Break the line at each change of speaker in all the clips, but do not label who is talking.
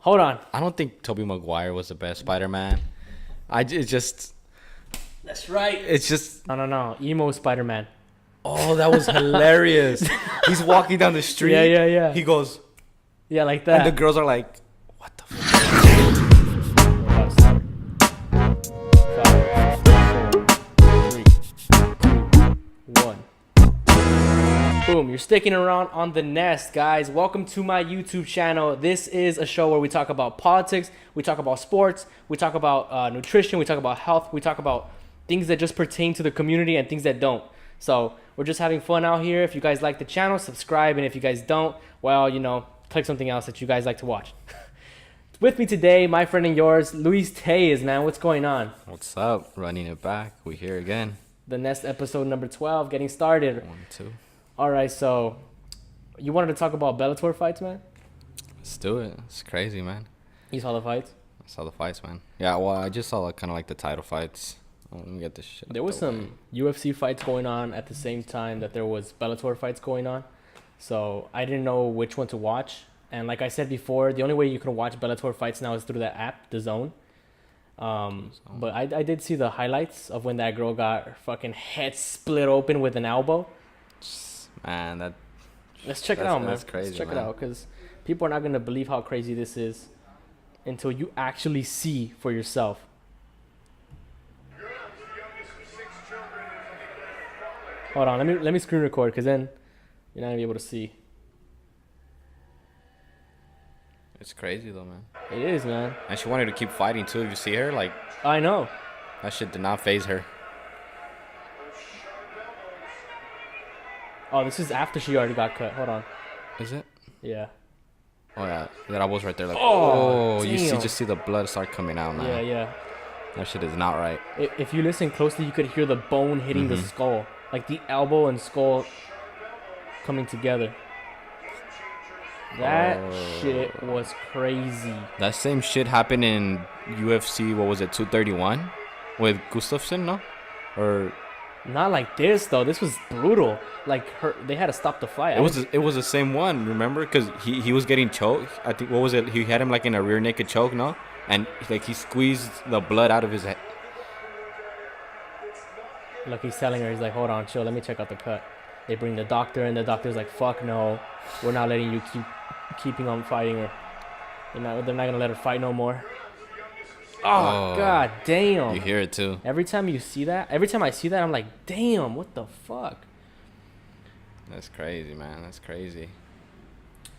Hold on.
I don't think Tobey Maguire was the best Spider-Man. It's just.
That's right.
It's just.
No. Emo Spider-Man.
Oh, that was hilarious. He's walking down the street.
Yeah.
He goes.
Yeah, like that.
And the girls are like, what the fuck?
1. Boom, you're sticking around on The Nest, guys. Welcome to my YouTube channel. This is a show where we talk about politics, we talk about sports, we talk about nutrition, we talk about health, we talk about things that just pertain to the community and things that don't. So we're just having fun out here. If you guys like the channel, subscribe. And if you guys don't, well, click something else that you guys like to watch. With me today, my friend and yours, Luis Tellez, man. What's going on?
What's up? Running it back. We here again.
The Nest episode number 12, getting started.
1, 2.
All right, so you wanted to talk about Bellator fights, man?
Let's do it. It's crazy, man.
You saw the fights?
I saw the fights, man. Yeah, well, I just saw kind of like the title fights. Let me get this shit.
There was some UFC fights going on at the same time that there was Bellator fights going on. So I didn't know which one to watch. And like I said before, the only way you can watch Bellator fights now is through that app, The Zone. But I did see the highlights of when that girl got her fucking head split open with an elbow.
Man,
let's check it out, man.
That's crazy,
let's check
man.
it out, because people are not going to believe how crazy this is until you actually see for yourself. Hold on, let me screen record, because then you're not going to be able to see.
It's crazy, though, man.
It is, man.
And she wanted to keep fighting, too. If you see her, like...
I know.
That shit did not faze her.
Oh, this is after she already got cut. Hold on.
Is it?
Yeah.
Oh, yeah. That was right there. Like,
oh
you
damn.
just see the blood start coming out now.
Yeah.
That shit is not right.
If you listen closely, you could hear the bone hitting the skull. Like the elbow and skull coming together. That shit was crazy.
That same shit happened in UFC, what was it, 231? With Gustafsson, no? Or...
Not like this, though. This was brutal. Like, they had to stop the fight.
It was the same one, remember? Because he was getting choked. I think, what was it? He had him like in a rear naked choke, no? And like he squeezed the blood out of his head.
Look, he's telling her, he's like, hold on, chill, let me check out the cut. They bring the doctor, and the doctor's like, fuck no. We're not letting you keeping on fighting her. They're not gonna let her fight no more. Oh, god damn.
You hear it too.
Every time I see that, I'm like, damn, what the fuck?
That's crazy, man. That's crazy.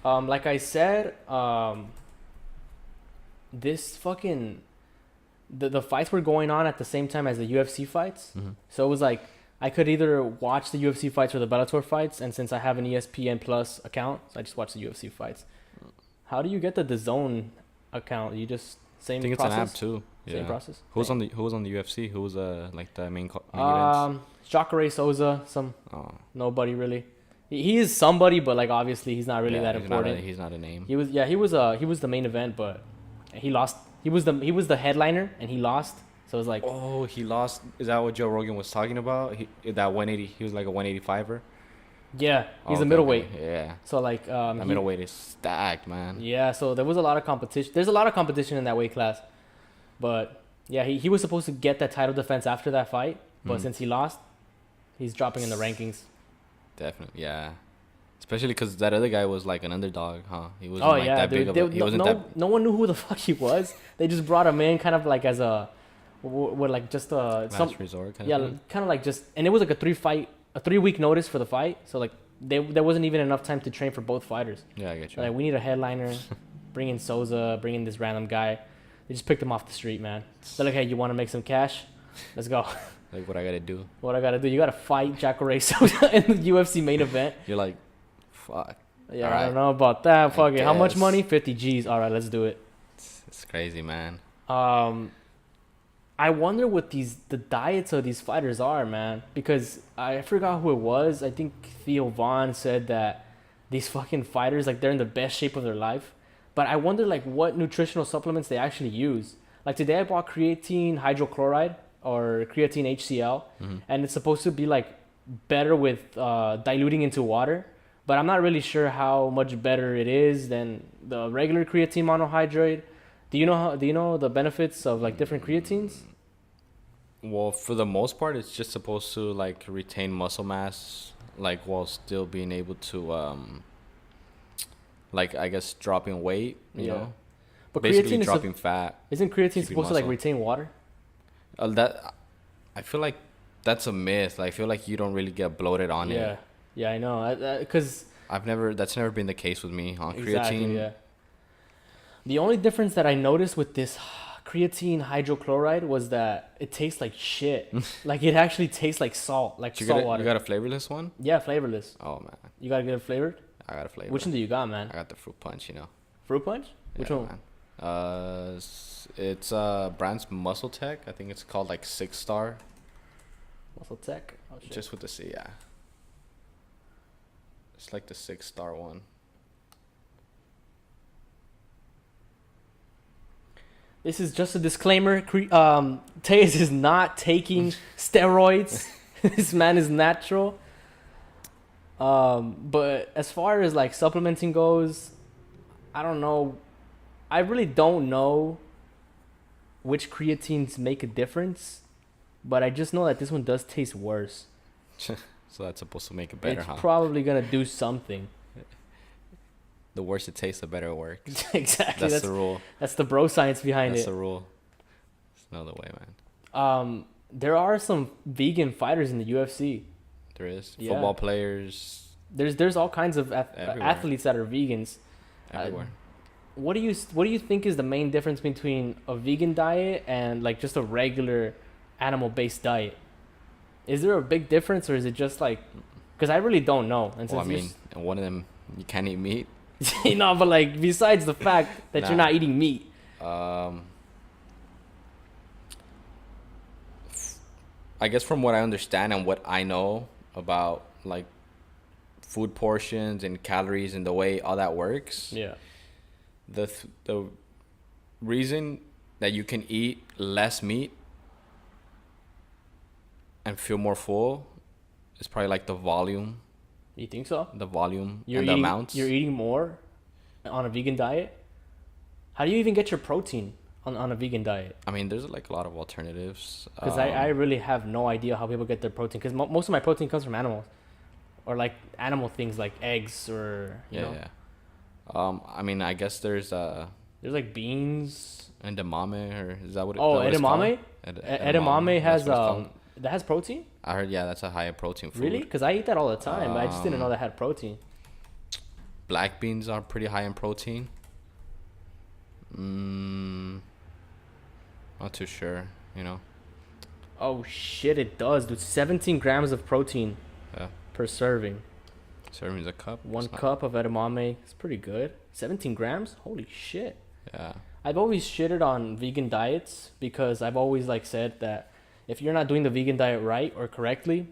Like I said, this fucking the fights were going on at the same time as the UFC fights. So it was like I could either watch the UFC fights or the Bellator fights, and since I have an ESPN Plus account, so I just watch the UFC fights. How do you get the DAZN account? You just same
I think
process?
it's an app too. Yeah.
Same process.
Who was on the UFC? Who was like the main events?
Jacare Souza, nobody really. He is somebody, but like obviously he's not really that important.
He's not a name.
He was the main event, but he lost. He was the headliner and he lost. So it was like,
oh, he lost. Is that what Joe Rogan was talking about? That 180. He was like a 185er.
Yeah, he's a middleweight.
Okay. Yeah.
So like
that middleweight is stacked, man.
Yeah, so there was a lot of competition. There's a lot of competition in that weight class. But yeah, he was supposed to get that title defense after that fight, but since he lost, he's dropping in the rankings.
Definitely, yeah. Especially because that other guy was like an underdog, huh? He wasn't that big of he wasn't that...
No one knew who the fuck he was. They just brought him in kind of like as a... like just a...
last resort kind
of thing? Yeah, kind of like just... And it was like a 3-week notice for the fight. So like there wasn't even enough time to train for both fighters.
Yeah, I get you.
Like we need a headliner, bring in Souza, bring in this random guy. They just picked him off the street, man. They're like, hey, you want to make some cash? Let's go.
Like what I gotta do?
What I gotta do? You gotta fight Jacare Souza in the UFC main event.
You're like, fuck.
Yeah, right. I don't know about that. Fuck it. How much money? 50 G's. All right, let's do it.
It's crazy, man.
I wonder what the diets of these fighters are, man. Because I forgot who it was. I think Theo Vaughn said that these fucking fighters, like, they're in the best shape of their life. But I wonder, like, what nutritional supplements they actually use. Like, today I bought creatine hydrochloride or creatine HCl. And it's supposed to be, like, better with diluting into water. but I'm not really sure how much better it is than the regular creatine monohydrate. Do you know the benefits of like different creatines?
Well, for the most part, it's just supposed to like retain muscle mass, like while still being able to like I guess dropping weight. You
Yeah.
know,
But
basically
creatine is
dropping fat,
isn't creatine
keeping
supposed to like
muscle.
retain water?
That I feel like that's a myth. I feel like you don't really get bloated on
Yeah.
it.
Yeah, I know. Because
That's never been the case with me on
exactly,
creatine.
yeah. The only difference that I noticed with this creatine hydrochloride was that it tastes like shit. Like it actually tastes like salt, like
You
salt water.
got a flavorless one?
Yeah, flavorless.
Oh man,
You gotta get it flavored.
I got a flavor.
Which one do you got, man?
I got the fruit punch. You know.
Fruit punch? Which
Yeah,
one?
man. It's brand's Muscle Tech. I think it's called like 6 star.
Muscle Tech. Oh shit.
Just with the C, yeah. It's like the 6 star one.
This is just a disclaimer. Tellez is not taking steroids. This man is natural. But as far as like supplementing goes, I don't know. I really don't know which creatines make a difference, but I just know that this one does taste worse.
So that's supposed to make it better,
It's
huh?
probably gonna do something.
The worse it tastes, the better it works.
Exactly.
That's the rule.
That's the bro science behind
That's
it.
the rule. There's no other way, man.
There are some vegan fighters in the UFC.
There is
Yeah.
football players
There's all kinds of
Everywhere.
athletes that are vegans.
everywhere.
What do you think is the main difference between a vegan diet and like just a regular animal-based diet? Is there a big difference, or is it just like? Because I really don't know. And
Well, I
since
mean, and one of them you can't eat meat.
you know, but like besides the fact that you're
Nah.
not eating meat,
I guess from what I understand and what I know about like food portions and calories and the way all that works,
yeah,
the reason that you can eat less meat and feel more full is probably like the volume,
you think so?
and
You're
the
eating,
amounts.
You're eating more on a vegan diet. How do you even get your protein on a vegan diet?
I mean, there's like a lot of alternatives.
Because I really have no idea how people get their protein. Because most of my protein comes from animals, or like animal things like eggs or you know.
Yeah. I mean, I guess there's
There's like beans.
edamame, or is that what?
Oh,
is that what
edamame.
it's called?
Edamame has
that's what it's called.
that has protein.
I heard, yeah, that's a higher protein food.
Really? Because I eat that all the time. But I just didn't know that had protein.
Black beans are pretty high in protein. Not too sure, you know.
Oh shit! It does, dude. 17 grams of protein
Yeah.
per serving.
Serving a cup.
One
it's not-
cup of edamame. It's pretty good. 17 grams. Holy shit!
Yeah.
I've always shitted on vegan diets because I've always like said that if you're not doing the vegan diet right or correctly,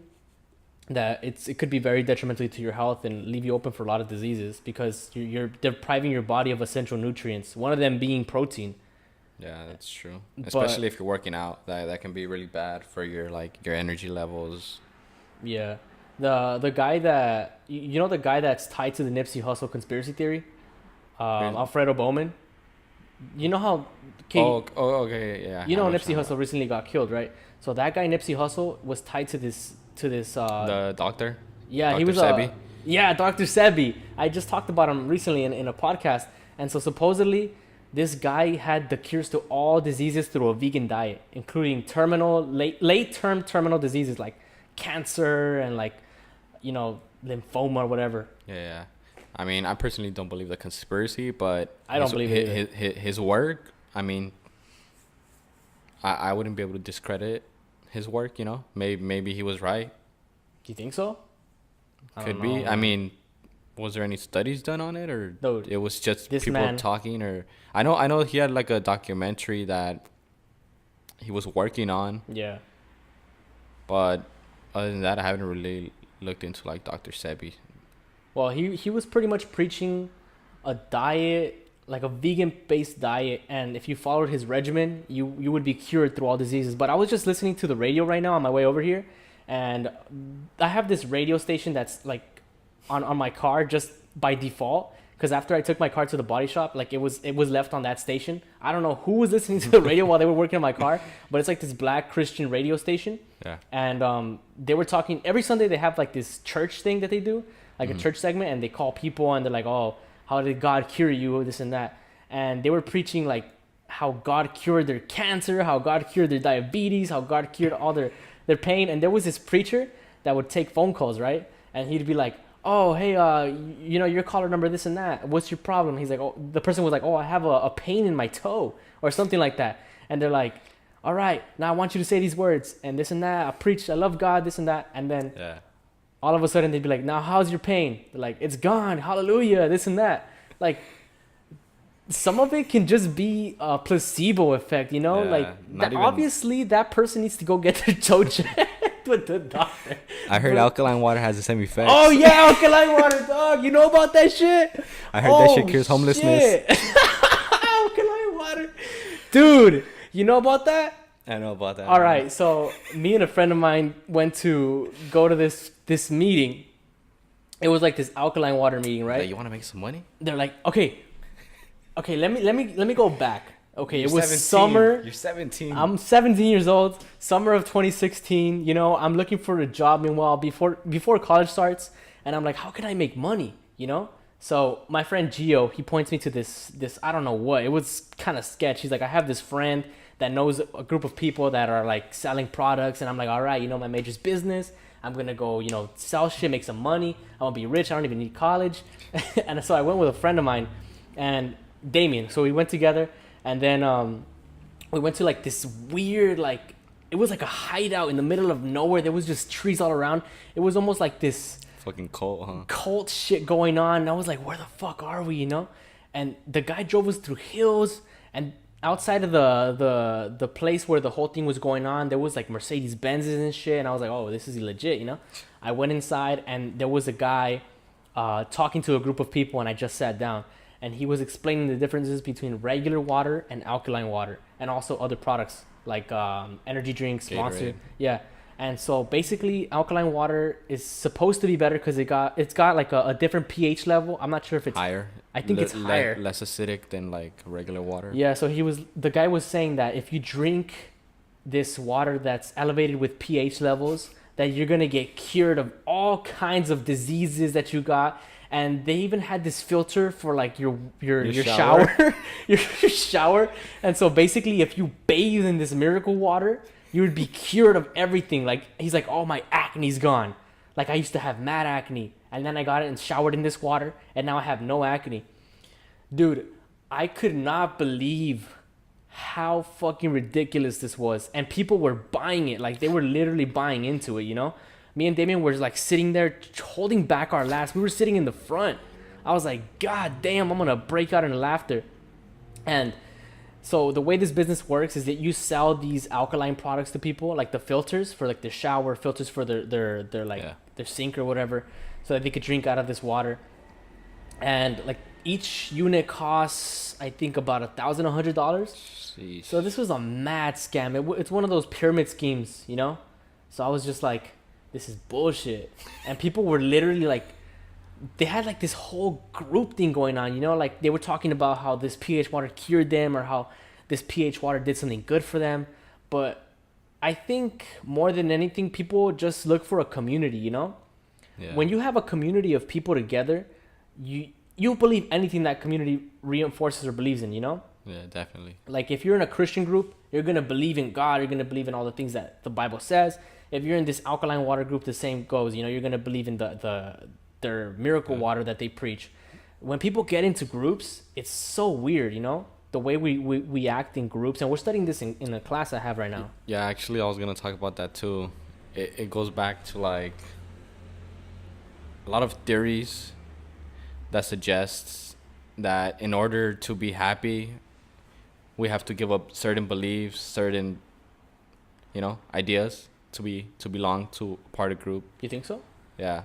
that it could be very detrimental to your health and leave you open for a lot of diseases because you're depriving your body of essential nutrients. One of them being protein.
Yeah, that's true.
But-
Especially if you're working out, that can be really bad for your your energy levels.
Yeah, the guy that you know the guy that's tied to the Nipsey Hussle conspiracy theory,
Really?
Alfredo Bowman. You know how?
Okay, yeah.
You
I
know
what
Nipsey
you're
Hussle recently got killed, right? So that guy Nipsey Hussle was tied to this
the doctor.
yeah, he
Dr.
was
Sebi?
yeah, Dr. Sebi. I just talked about him recently in a podcast. And so supposedly this guy had the cures to all diseases through a vegan diet, including late term terminal diseases like cancer and like lymphoma or whatever.
Yeah. I mean, I personally don't believe the conspiracy, but
I don't believe it
his work. I mean, I wouldn't be able to discredit his work. You know, maybe he was right.
Do you think so?
Could be. I mean, was there any studies done on it, or
Dude,
it was just
this
people
man-
talking? Or I know he had like a documentary that he was working on,
Yeah.
but other than that, I haven't really looked into like Dr. Sebi.
Well, he was pretty much preaching a diet, like a vegan-based diet, and if you followed his regimen, you would be cured through all diseases. But I was just listening to the radio right now on my way over here, and I have this radio station that's like on my car just by default. Because after I took my car to the body shop, like it was left on that station. I don't know who was listening to the radio while they were working on my car, but it's like this black Christian radio station.
Yeah.
And they were talking every Sunday. They have like this church thing that they do, like a church segment, and they call people and they're like, "Oh, how did God cure you?" This and that. And they were preaching like how God cured their cancer, how God cured their diabetes, how God cured all their pain. And there was this preacher that would take phone calls, right? And he'd be like, "Oh, hey, you know, your caller number, this and that. What's your problem?" He's like, "Oh," the person was like, "Oh, I have a pain in my toe," or something like that. And they're like, "All right, now I want you to say these words and this and that. I preach, I love God, this and that." And then all of a sudden they'd be like, "Now how's your pain?" They're like, "It's gone, hallelujah, this and that." Like, some of it can just be a placebo effect, you know? Like, obviously that person needs to go get their toe checked with the doctor.
I heard alkaline water has the same effect.
Oh yeah, alkaline water, dog. You know about that shit?
I heard that shit cures homelessness.
Alkaline water. Dude, you know about that?
I know about that.
All right, so me and a friend of mine went to go to this meeting. It was like this alkaline water meeting, right?
Like, you want to make some money?
They're like, okay, let me go back. Okay,
You're
it was
17.
summer.
You're 17.
I'm 17 years old. Summer of 2016. You know, I'm looking for a job. Meanwhile, before college starts, and I'm like, how can I make money? You know. So my friend Gio, he points me to this I don't know what. It was kind of sketch. He's like, I have this friend that knows a group of people that are like selling products, and I'm like, all right, you know, my major's business. I'm gonna go, you know, sell shit, make some money. I'm gonna be rich. I don't even need college. And so I went with a friend of mine, and Damien. So we went together. And then we went to like this weird, like, it was like a hideout in the middle of nowhere. There was just trees all around. It was almost like this
fucking cult, huh?
Cult shit going on. And I was like, where the fuck are we, you know? And the guy drove us through hills, and outside of the place where the whole thing was going on, there was like Mercedes Benzes and shit. And I was like, oh, this is legit, you know? I went inside, and there was a guy talking to a group of people, and I just sat down. And he was explaining the differences between regular water and alkaline water, and also other products like energy drinks, Monster. Yeah. And so basically, alkaline water is supposed to be better because it's got like a different pH level. I'm not sure if it's
higher.
I think it's higher,
less acidic than like regular water.
Yeah. So the guy was saying that if you drink this water that's elevated with pH levels, that you're gonna get cured of all kinds of diseases that you got. And they even had this filter for like your shower. your shower. And so basically, if you bathe in this miracle water, you would be cured of everything. Like, he's like, oh, my acne's gone. Like, I used to have mad acne, and then I got it and showered in this water, and now I have no acne. Dude, I could not believe how fucking ridiculous this was. And people were buying it. Like, they were literally buying into it, you know? Me and Damien were like sitting there holding back our laughs. We were sitting in the front. I was like, God damn, I'm going to break out in laughter. And so the way this business works is that you sell these alkaline products to people, like the filters for like their shower, filters for their their sink or whatever, so that they could drink out of this water. And like each unit costs, I think, about $1,100. So this was a mad scam. It's one of those pyramid schemes, you know? So I was just like, this is bullshit. And people were literally like, they had like this whole group thing going on, you know? Like they were talking about how this pH water cured them, or how this pH water did something good for them. But I think more than anything, people just look for a community, you know? Yeah. When you have a community of people together, you believe anything that community reinforces or believes in, you know?
Yeah, definitely.
Like if you're in a Christian group, you're going to believe in God. You're going to believe in all the things that the Bible says. If you're in this alkaline water group, the same goes. You know, you're going to believe in their miracle water that they preach. When people get into groups, it's so weird, you know, the way we act in groups. And we're studying this in a class I have right now.
Yeah, actually, I was going to talk about that too. It goes back to like a lot of theories that suggests that in order to be happy, we have to give up certain beliefs, certain, you know, ideas to belong to a part of group.
You think so?
Yeah.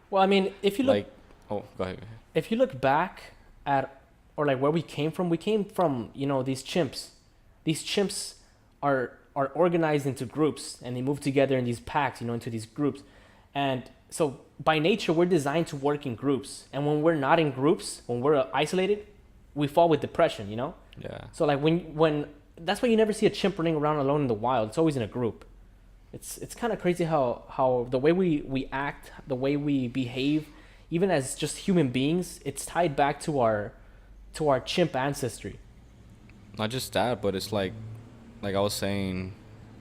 Well, I mean, if you look,
like, go ahead.
If you look back at, or like where we came from, you know, these chimps. These chimps are organized into groups, and they move together in these packs, you know, into these groups. And so by nature we're designed to work in groups, and when we're not in groups, when we're isolated, we fall with depression, you know.
Yeah.
So like when that's why you never see a chimp running around alone in the wild. It's always in a group. It's kind of crazy how the way we act, the way we behave, even as just human beings, it's tied back to our chimp ancestry.
Not just that, but it's like I was saying,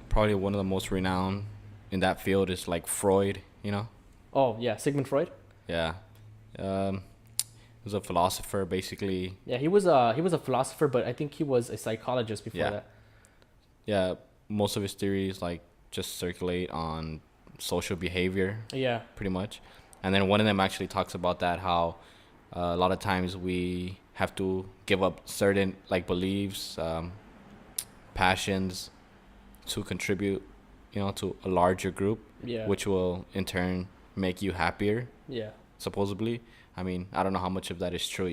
probably one of the most renowned in that field is like Freud, you know?
Oh yeah, Sigmund Freud.
Yeah. He was a philosopher, basically.
Yeah, he was a philosopher, but I think he was a psychologist before that.
Yeah, most of his theories like just circulate on social behavior.
Yeah.
Pretty much. And then one of them actually talks about that, how a lot of times we have to give up certain like beliefs, passions to contribute, to a larger group,
Yeah.
which will in turn make you happier,
Yeah.
supposedly. I mean, I don't know how much of that is true,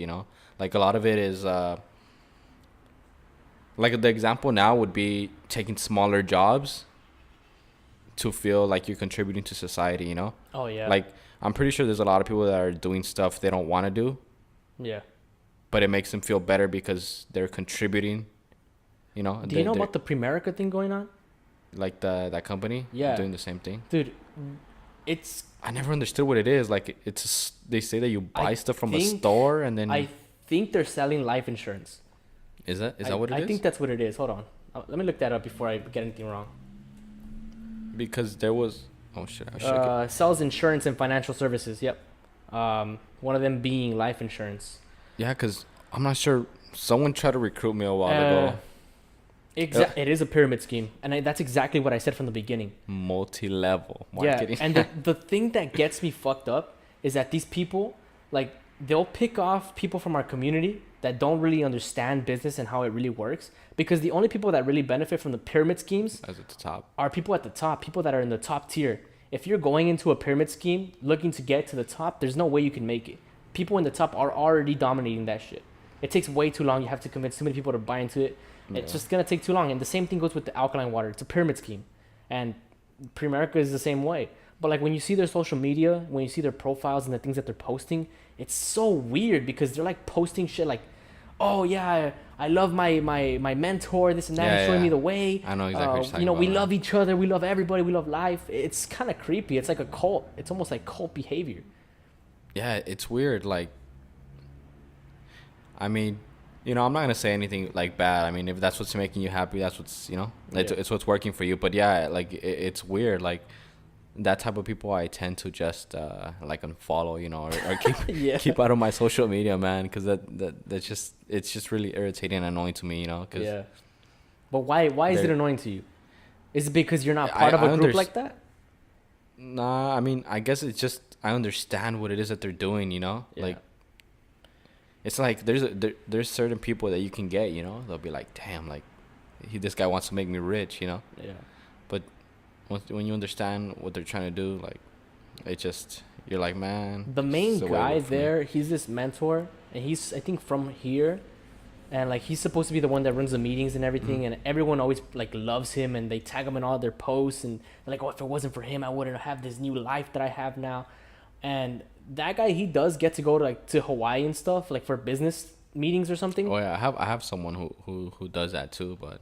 Like a lot of it is like the example now would be taking smaller jobs to feel like you're contributing to society,
Oh yeah.
Like I'm pretty sure there's a lot of people that are doing stuff they don't want to do,
Yeah.
but it makes them feel better because they're contributing,
Do you know about the Primerica thing going on?
like that company doing the same thing?
Dude, it's
I never understood what it is. Like they say that you buy stuff from a store and then
I think they're selling life insurance.
Is that what it is?
I think that's what it is. Hold on. Let me look that up before I get anything wrong.
Because there was oh shit, I should check
Sells insurance and financial services. Yep. One of them being life insurance.
Yeah, because I'm not sure. Someone tried to recruit me a while ago.
It is a pyramid scheme, and that's exactly what I said from the beginning.
Multi-level marketing.
Yeah, and the thing that gets me fucked up is that these people, like, they'll pick off people from our community that don't really understand business and how it really works, because the only people that really benefit from the pyramid schemes
As at the top.
are people at the top, people that are in the top tier. If you're going into a pyramid scheme looking to get to the top, there's no way you can make it. People in the top are already dominating that shit. It takes way too long. You have to convince too many people to buy into it. It's just going to take too long. And the same thing goes with the alkaline water. It's a pyramid scheme. And Primerica is the same way. But like when you see their social media, when you see their profiles and the things that they're posting, it's so weird because they're like posting shit like, oh yeah, I love my mentor, this and that, showing me the way.
I know exactly what you're talking
we
about,
love each other, we love everybody, we love life. It's kind of creepy. It's like a cult. It's almost like cult behavior.
Yeah, it's weird. Like, I mean, I'm not gonna say anything like bad. I mean, if that's what's making you happy, that's what's it's what's working for you. But yeah, like it's weird. Like that type of people, I tend to just like unfollow, or keep keep out of my social media, man, because that's just it's just really irritating and annoying to me, Cause
yeah. But why is it annoying to you? Is it because you're not part of a group like that?
Nah, I mean, I guess it's just I understand what it is that they're doing,
Yeah.
Like it's like there's certain people that you can get, they'll be like, damn, like this guy wants to make me rich,
Yeah.
But when you understand what they're trying to do, like it just you're like, man.
The main guy there, he's this mentor, and he's I think from here, and like he's supposed to be the one that runs the meetings and everything, and everyone always like loves him, and they tag him in all their posts, and they're like, oh, if it wasn't for him, I wouldn't have this new life that I have now. And that guy, he does get to go to Hawaii and stuff, like for business meetings or something.
Oh yeah, I have someone who does that too, but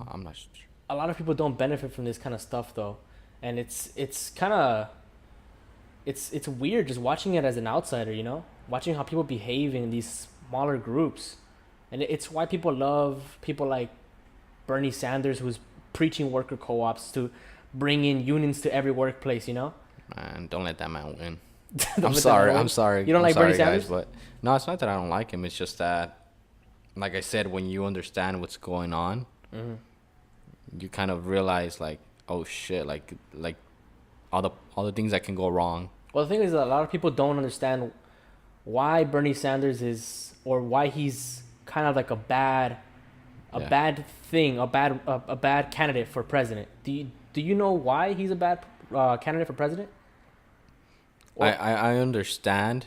I'm not sure.
A lot of people don't benefit from this kind of stuff though, and it's kind of it's weird just watching it as an outsider, watching how people behave in these smaller groups, and it's why people love people like Bernie Sanders, who's preaching worker co-ops to bring in unions to every workplace.
Man, don't let that man win.
I'm
I'm sorry.
You don't like Bernie Sanders?
Guys, but no, it's not that I don't like him. It's just that, like I said, when you understand what's going on, you kind of realize like, oh shit, like all the things that can go wrong.
Well, the thing is that a lot of people don't understand why Bernie Sanders is, or why he's kind of like a bad candidate for president. Do you know why he's a bad candidate for president?
I understand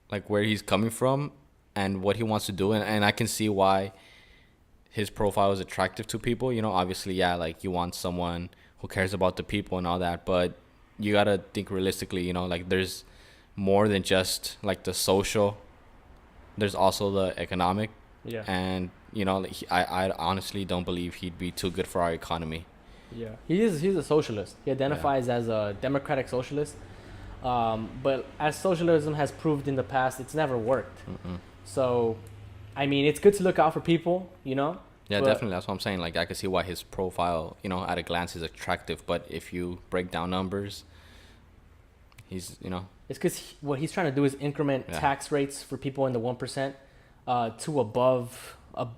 like where he's coming from and what he wants to do, and I can see why his profile is attractive to people. Obviously, yeah, like you want someone who cares about the people and all that, but you gotta think realistically. You know, like there's more than just like the social. There's also the economic,
Yeah.
and you know, like I honestly don't believe he'd be too good for our economy.
Yeah. He's a socialist. He identifies as a democratic socialist. But as socialism has proved in the past, it's never worked.
Mm-mm.
So, I mean, it's good to look out for people, you know.
Yeah,
But
definitely. That's what I'm saying. Like, I can see why his profile, you know, at a glance is attractive. But if you break down numbers, he's, you know,
it's because what he's trying to do is increment
Yeah.
tax rates for people in the 1% to above,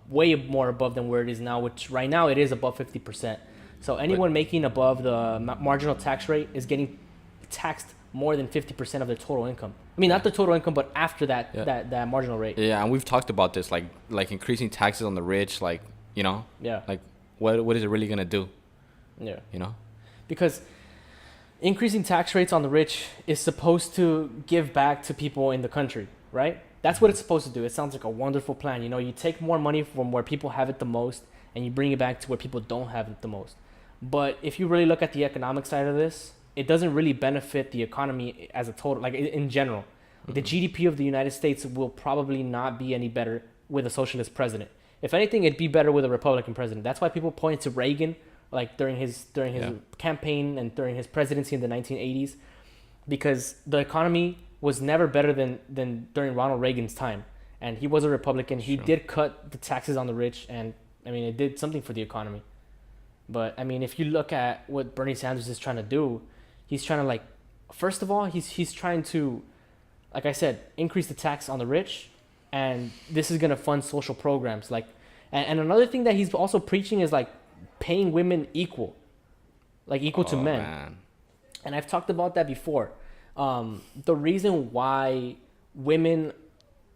way more above than where it is now, which right now it is above 50%. So anyone making above the marginal tax rate is getting taxed more than 50% of their total income. I mean, not the total income, but after that,
Yeah.
that marginal rate.
yeah. And we've talked about this, like increasing taxes on the rich, like, you know,
Yeah.
like what is it really gonna do?
Yeah.
You know?
Because increasing tax rates on the rich is supposed to give back to people in the country, right? That's what it's supposed to do. It sounds like a wonderful plan. You know, you take more money from where people have it the most and you bring it back to where people don't have it the most. But if you really look at the economic side of this, it doesn't really benefit the economy as a total, like in general. The GDP of the United States will probably not be any better with a socialist president. If anything, it'd be better with a Republican president. That's why people point to Reagan, like during his
Yeah.
campaign and during his presidency in the 1980s, because the economy was never better than during Ronald Reagan's time. And he was a Republican. He
Sure.
did cut the taxes on the rich, and I mean, it did something for the economy. But I mean, if you look at what Bernie Sanders is trying to do, he's trying to like, first of all, he's trying to, like I said, increase the tax on the rich, and this is gonna fund social programs. Like, and another thing that he's also preaching is like paying women equal to
Oh,
men.
man.
And I've talked about that before. The reason why women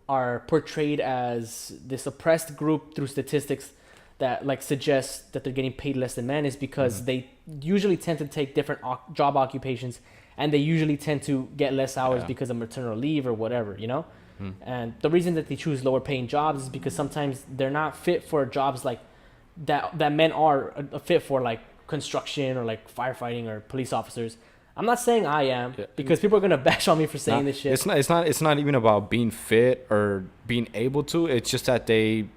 are portrayed as this oppressed group through statistics that like suggest that they're getting paid less than men is because they usually tend to take different job occupations, and they usually tend to get less hours
Yeah.
because of maternal leave or whatever, you know.
Mm.
And the reason that they choose lower paying jobs is because sometimes they're not fit for jobs like that men are a fit for, like construction or like firefighting or police officers. I'm not saying I am,
Yeah.
because people are gonna bash on me for saying
Nah,
this shit.
It's not even about being fit or being able to. It's just that they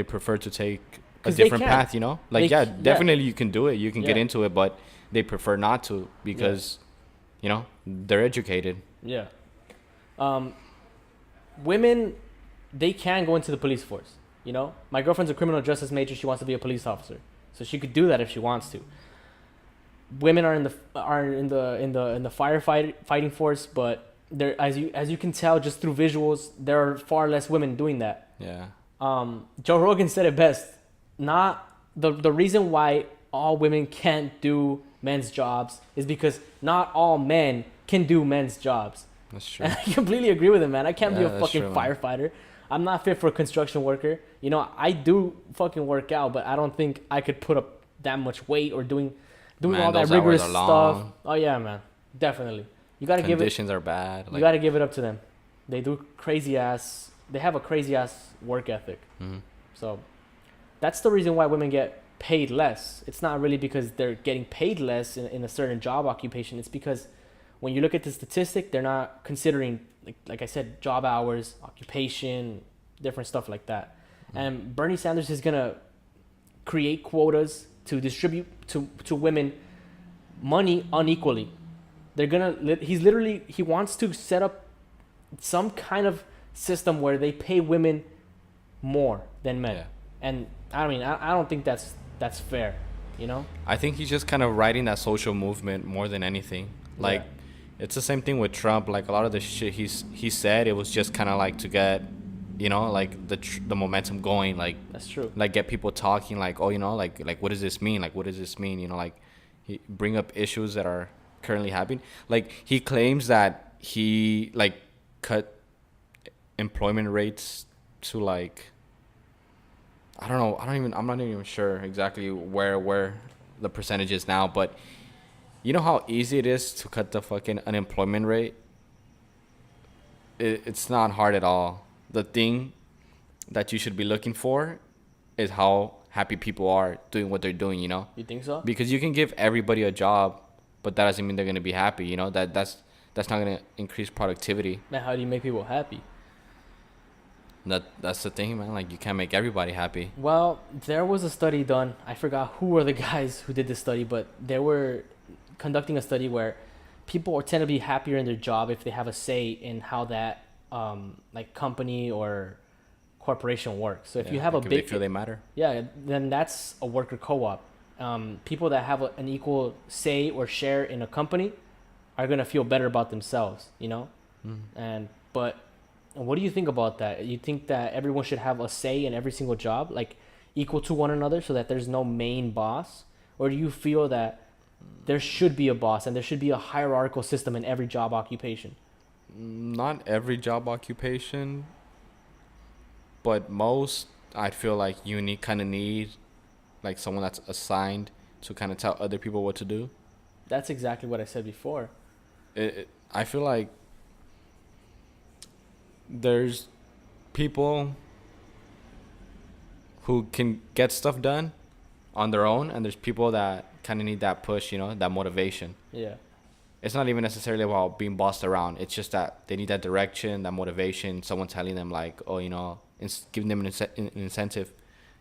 prefer to take a
'Cause they
different
can.
path, you know? Like,
They
yeah,
c- yeah.
definitely you can do it. You can get
Yeah.
into it, but they prefer not to because, you know, they're educated.
Yeah. Women, they can go into the police force. You know, my girlfriend's a criminal justice major. She wants to be a police officer, so she could do that if she wants to. Women are in the fighting force, but there, as you can tell just through visuals, there are far less women doing that.
Yeah.
Joe Rogan said it best. Not the reason why all women can't do men's jobs is because not all men can do men's jobs.
That's true.
And I completely agree with him, man. I can't be
Yeah,
a
that's
fucking
true, man.
firefighter. I'm not fit for a construction worker. You know, I do fucking work out, but I don't think I could put up that much weight or doing
Man,
all that
those hours
rigorous
are
stuff.
long.
Oh yeah, man. Definitely. You gotta give it.
Conditions are bad.
You
Like,
gotta give it up to them. They do crazy ass. They have a crazy ass work ethic.
mhm.
So that's the reason why women get paid less. It's not really because they're getting paid less in a certain job occupation. It's because when you look at the statistic, they're not considering, like I said, job hours, occupation, different stuff like that. And Bernie Sanders is going to create quotas to distribute to women money unequally. He wants to set up some kind of system where they pay women more than men.
Yeah.
And I mean, I don't think that's fair, you know?
I think he's just kind of riding that social movement more than anything. Like, it's the same thing with Trump. Like, a lot of the shit he said, it was just kind of like to get, you know, like the momentum going. Like,
That's true.
like get people talking. Like, oh, you know, like what does this mean? Like, what does this mean? You know, like he bring up issues that are currently happening. Like, he claims that he like cut employment rates to like, I don't know. I'm not even sure exactly where the percentage is now, but you know how easy it is to cut the fucking unemployment rate? It's not hard at all. The thing that you should be looking for is how happy people are doing what they're doing, you know?
You think so?
Because you can give everybody a job but that doesn't mean they're gonna be happy. You know, that's not gonna increase productivity.
Man, how do you make people happy?
That's the thing, man. Like, you can't make everybody happy.
Well, there was a study done. I forgot who were the guys who did this study, but they were conducting a study where people tend to be happier in their job if they have a say in how that like company or corporation works. So if you have
like
a
if
big
they feel they matter.
yeah, then that's a worker co-op. People that have an equal say or share in a company are gonna feel better about themselves, you know. But what do you think about that? You think that everyone should have a say in every single job, like equal to one another, so that there's no main boss, or do you feel that there should be a boss and there should be a hierarchical system in every job occupation?
Not every job occupation, but most. I feel like you need like someone that's assigned to kind of tell other people what to do.
That's exactly what I said before.
I feel like there's people who can get stuff done on their own, and there's people that kind of need that push, you know, that motivation.
Yeah.
It's not even necessarily about being bossed around. It's just that they need that direction, that motivation, someone telling them like, oh, you know, giving them an incentive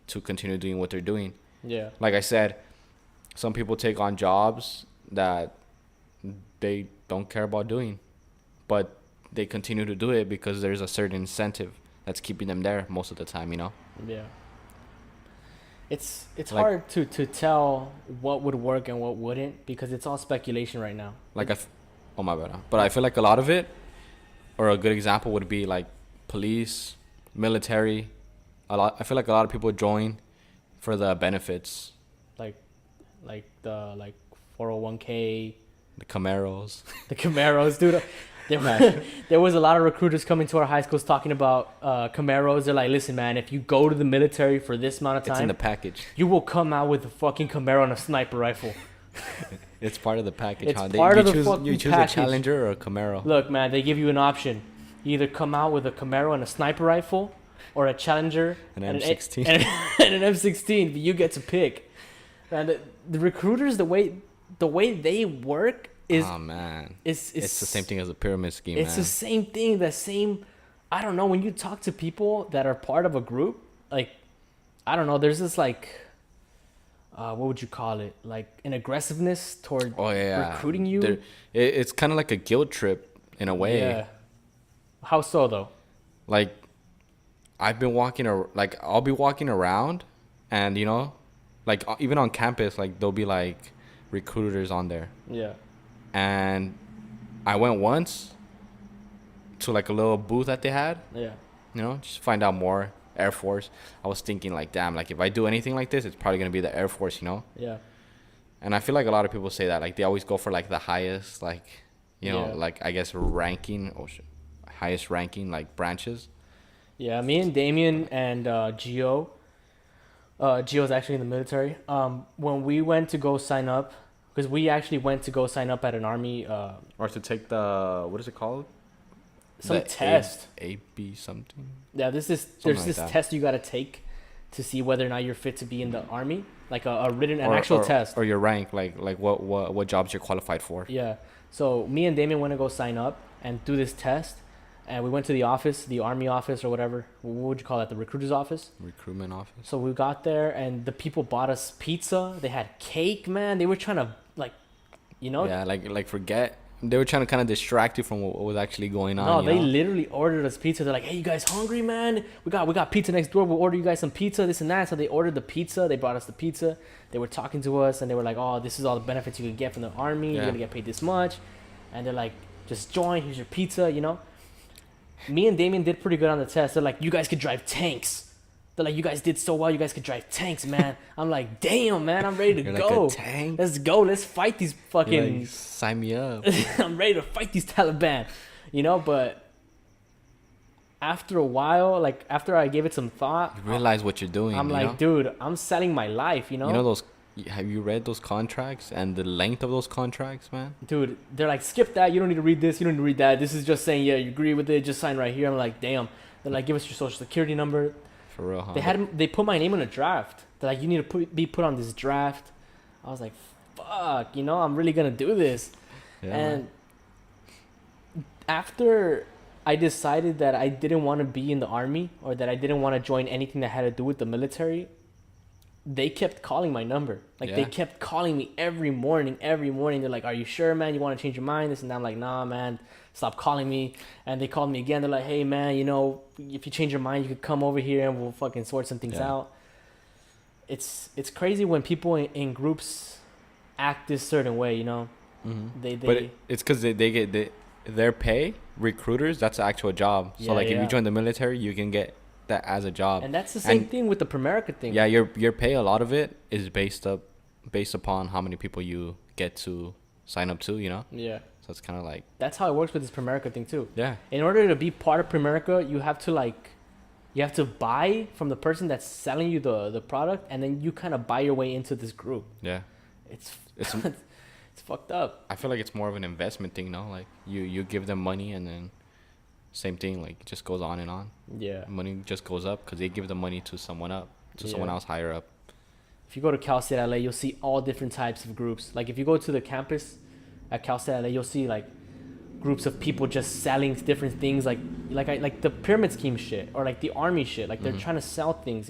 to continue doing what they're doing.
Yeah.
Like I said, some people take on jobs that they don't care about doing, but they continue to do it because there's a certain incentive that's keeping them there most of the time, you know?
Yeah. It's
Like-
hard to tell what would work and what wouldn't, because it's all speculation right now.
Like, oh my bad. But I feel like a lot of it, or a good example would be like police, military. I feel like a lot of people join for the benefits,
Like the 401k,
the Camaros.
the Camaros, dude. There was a lot of recruiters coming to our high schools talking about Camaros. They're like, listen, man, if you go to the military for this amount of
It's in
time,
the package.
you will come out with a fucking Camaro and a sniper rifle.
It's part of the package.
It's
huh?
part of the
choose,
fucking
you choose
package.
a Challenger or a Camaro.
Look, man, they give you an option. You either come out with a Camaro and a sniper rifle, or a Challenger
An
and
M16.
and an M16. But you get to pick. And the recruiters, the way they work is
Oh man,
it's
it's the same thing as a pyramid scheme.
It's
man.
the same thing. The same. I don't know. When you talk to people that are part of a group, like, I don't know. There's this like, what would you call it? Like an aggressiveness toward recruiting you.
It's kind of like a guilt trip in a way.
Yeah. How so though?
Like, I've been I'll be walking around, and you know, like even on campus, like there'll be like recruiters on there.
Yeah.
And I went once to like a little booth that they had,
Yeah.
you know, just find out more. Air Force. I was thinking like, damn, like if I do anything like this, it's probably gonna be the Air Force, you know.
Yeah.
And I feel like a lot of people say that, like they always go for like the highest, like, you know,
Yeah.
like I guess ranking or highest ranking like branches.
Yeah. Me and Damien and Gio. Gio's actually in the military. When we went to go sign up, because we actually went to go sign up at an army.
Or to take the, what is it called?
Some
The
test.
AB something.
Yeah, there's
like
this
that.
test you gotta take to see whether or not you're fit to be in the army, like an actual test.
Or your rank, like what jobs you're qualified for.
Yeah. So me and Damien went to go sign up and do this test, and we went to the office, the army office or whatever. What would you call that? The recruiter's office.
Recruitment office.
So we got there, and the people bought us pizza. They had cake, man. They were trying to like, you know.
Yeah, like forget. They were trying to kind of distract you from what was actually going on.
No,
you
they
know?
literally ordered us pizza. They're like, "Hey, you guys hungry, man? We got pizza next door. We'll order you guys some pizza, this and that." So they ordered the pizza. They brought us the pizza. They were talking to us, and they were like, "Oh, this is all the benefits you can get from the army. You're
Yeah.
gonna get paid this much." And they're like, "Just join. Here's your pizza." You know. Me and Damien did pretty good on the test. They're like, "You guys could drive tanks." They're like, "You guys did so well. You guys could drive tanks, man." I'm like, "Damn, man, I'm ready to
You're
go.
like a tank.
Let's go. Let's fight these
You're
fucking."
like, sign me up.
I'm ready to fight these Taliban, you know. But after a while, like after I gave it some thought,
You realize what you're doing.
I'm
you
like,
know?
dude, I'm selling my life, you know.
You know those? Have you read those contracts and the length of those contracts, man?
Dude, they're like, skip that. You don't need to read this. You don't need to read that. This is just saying, yeah, you agree with it. Just sign right here. I'm like, damn. They're like, give us your social security number.
For real, huh?
They put my name in a draft. They're like, you need to be put on this draft. I was like, fuck, I'm really gonna do this.
Yeah,
And after I decided that I didn't want to be in the army or that I didn't want to join anything that had to do with the military, they kept calling my number. Like, they
Yeah.
kept calling me every morning, every morning. They're like, "Are you sure, man? You want to change your mind?" This and that. I'm like, "Nah, man, stop calling me." And they called me again. They're like, "Hey, man, if you change your mind, you could come over here and we'll fucking sort some things
Yeah.
out." It's crazy when people in groups act this certain way, They
But it's because they get their pay, recruiters, that's the actual job. So
Yeah,
like if
yeah.
you join the military, you can get that as a job.
And that's the same
And
thing with the Primerica thing.
yeah, your pay, a lot of it is based upon how many people you get to sign up to,
Yeah.
So it's kind of like,
That's how it works with this Primerica thing too.
yeah,
In order to be part of Primerica, you have to buy from the person that's selling you the product, and then you kind of buy your way into this group.
yeah.
It's
It's
it's fucked up.
I feel like it's more of an investment thing, no? Like you give them money and then same thing, like it just goes on and on.
Yeah.
Money just goes up because they give the money to someone
Yeah.
else higher up.
If you go to Cal State LA, you'll see all different types of groups. Like if you go to the campus at Cal State LA, you'll see like groups of people just selling different things, like the pyramid scheme shit or like the army shit. Like they're trying to sell things,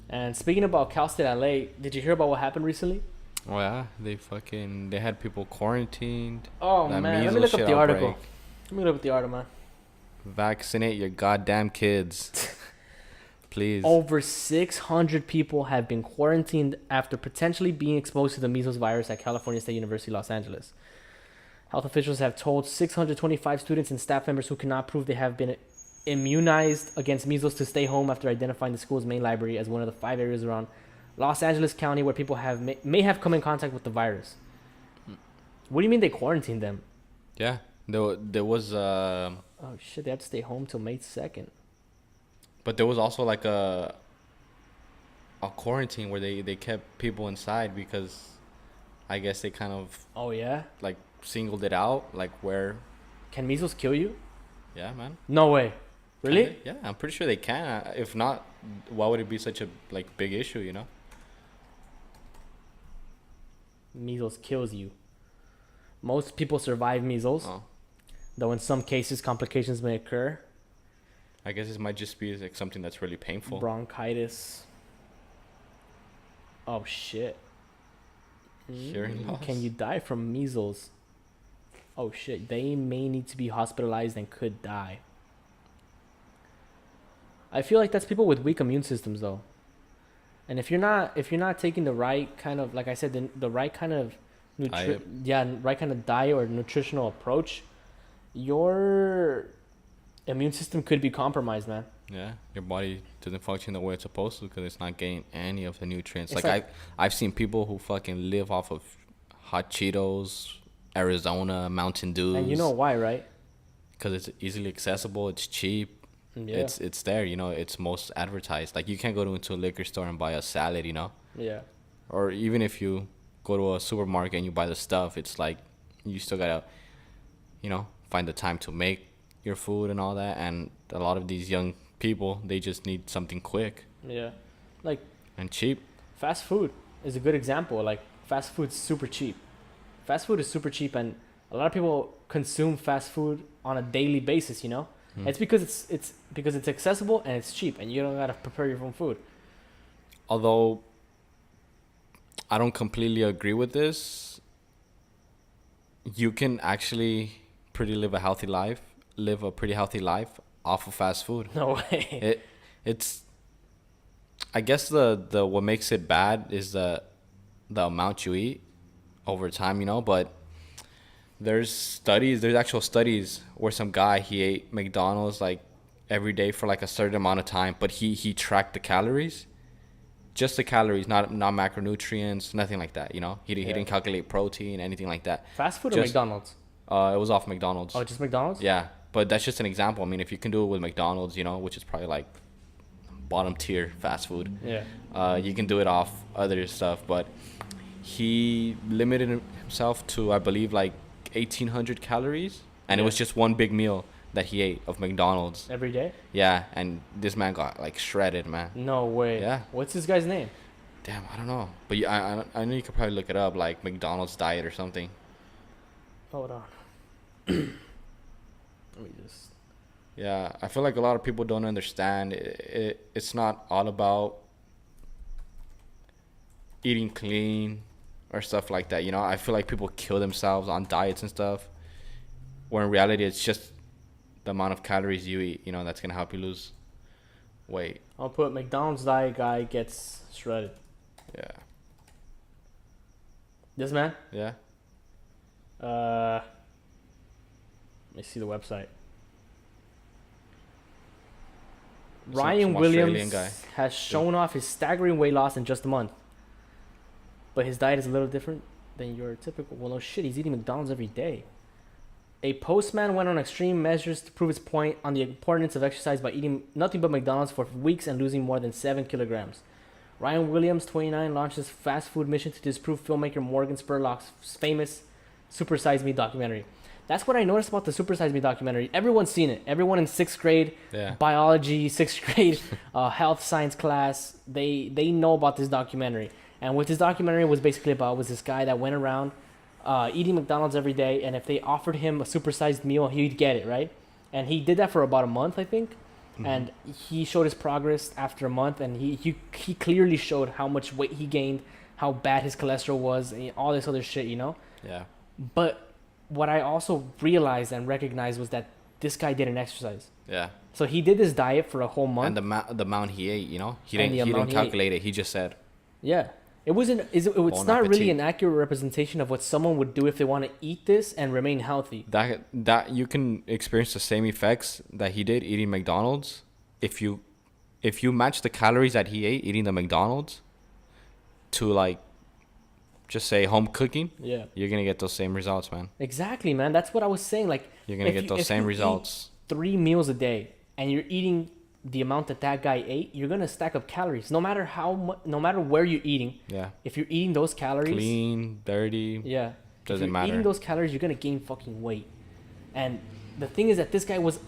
And speaking about Cal State LA, did you hear about what happened recently?
Oh yeah, they had people quarantined.
Oh
That
man, let me
measles
look up
shit
the article.
outbreak.
Let me look up the article, man.
Vaccinate your goddamn kids, please.
Over 600 people have been quarantined after potentially being exposed to the measles virus at California State University, Los Angeles. Health officials have told 625 students and staff members who cannot prove they have been immunized against measles to stay home after identifying the school's main library as one of the 5 areas around Los Angeles County where people may have come in contact with the virus. What do you mean they quarantined them?
Yeah, there was
Oh shit, they have to stay home till May 2nd.
but there was also like a quarantine where they kept people inside because I guess they kind of
Oh yeah?
like singled it out, like where.
Can measles kill you?
Yeah, man.
No way. Really?
Kinda, yeah, I'm pretty sure they can. If not, why would it be such a big issue?
Measles kills you. Most people survive measles,
Oh,
though in some cases complications may occur.
I guess this might just be like something that's really painful.
Bronchitis. Oh shit.
Hearing loss.
Can you die from measles? Oh shit. They may need to be hospitalized and could die. I feel like that's people with weak immune systems though. And if you're not taking the right kind of, like I said, the right kind of
Diet.
right kind of diet or nutritional approach, your immune system could be compromised, man.
Yeah, your body doesn't function the way it's supposed to because it's not getting any of the nutrients.
It's
Like I've seen people who fucking live off of hot Cheetos, Arizona, Mountain Dews.
And you know why, right?
Because it's easily accessible, it's cheap.
Yeah.
It's there, it's most advertised. Like you can't go into a liquor store and buy a salad,
Yeah.
or even if you go to a supermarket and you buy the stuff, it's like you still gotta, find the time to make your food and all that. And a lot of these young people, they just need something quick
Yeah. Like
and cheap.
fast food is a good example. Like fast food's super cheap. Fast food is super cheap, and a lot of people consume fast food on a daily basis. It's because it's accessible and it's cheap, and you don't gotta prepare your own food.
Although I don't completely agree with this, you can actually live a pretty healthy life off of fast food.
No way.
It's I guess the what makes it bad is the amount you eat over time, but there's actual studies where some guy, he ate McDonald's like every day for like a certain amount of time, but he tracked the calories, just the calories, not macronutrients, nothing like that. He didn't calculate protein, anything like that.
Fast food or
Just-
McDonald's?
It was off McDonald's.
Oh, just McDonald's?
Yeah, but that's just an example. I mean, if you can do it with McDonald's, which is probably like bottom tier fast food,
Yeah.
you can do it off other stuff. But he limited himself to, I believe, like 1,800 calories, and it was just one big meal that he ate of McDonald's.
Every day?
Yeah, and this man got like shredded, man.
No way.
Yeah.
What's this guy's name?
Damn, I don't know. But I know you could probably look it up, like McDonald's diet or something.
Hold on. Let me just.
Yeah, I feel like a lot of people don't understand. It's not all about eating clean or stuff like that. You know, I feel like people kill themselves on diets and stuff. Where in reality, it's just the amount of calories you eat. You know, that's gonna help you lose weight.
I'll put McDonald's diet guy gets shredded.
Yeah.
This man?
Yeah.
Let me see the website. Ryan
Some Australian
Williams
guy.
has shown off his staggering weight loss in just a month. But his diet is a little different than your typical. Well, no shit, he's eating McDonald's every day. A postman went on extreme measures to prove his point on the importance of exercise by eating nothing but McDonald's for weeks and losing more than 7 kilograms. Ryan Williams, 29, launched his fast food mission to disprove filmmaker Morgan Spurlock's famous Super Size Me documentary. That's what I noticed about the Super Size Me documentary. Everyone's seen it. Everyone in 6th grade,
Yeah.
biology, 6th grade, health science class, they know about this documentary. And what this documentary was basically about was this guy that went around eating McDonald's every day, and if they offered him a supersized meal, he'd get it, right? And he did that for about a month, I think. Mm-hmm. And he showed his progress after a month, and he clearly showed how much weight he gained, how bad his cholesterol was, and all this other shit, you know?
Yeah.
But what I also realized and recognized was that this guy didn't exercise.
Yeah.
So he did this diet for a whole month.
And the amount he ate, you know, he
And the
didn't
amount he
calculate it. He just said,
Yeah. It wasn't. It's
Bon
not really
appetit.
an accurate representation of what someone would do if they want to eat this and remain healthy.
that you can experience the same effects that he did eating McDonald's if you match the calories that he ate eating the McDonald's to, like, just say home cooking.
Yeah.
You're gonna get those same results, man.
Exactly, man. That's what I was saying. Like,
You're gonna get those same results.
3 meals a day, and you're eating the amount that guy ate, you're gonna stack up calories. No matter how much, no matter where you're eating.
Yeah.
If you're eating those calories,
Clean, dirty.
yeah,
Doesn't
if you're
matter.
eating those calories, you're gonna gain fucking weight. And the thing is that this guy was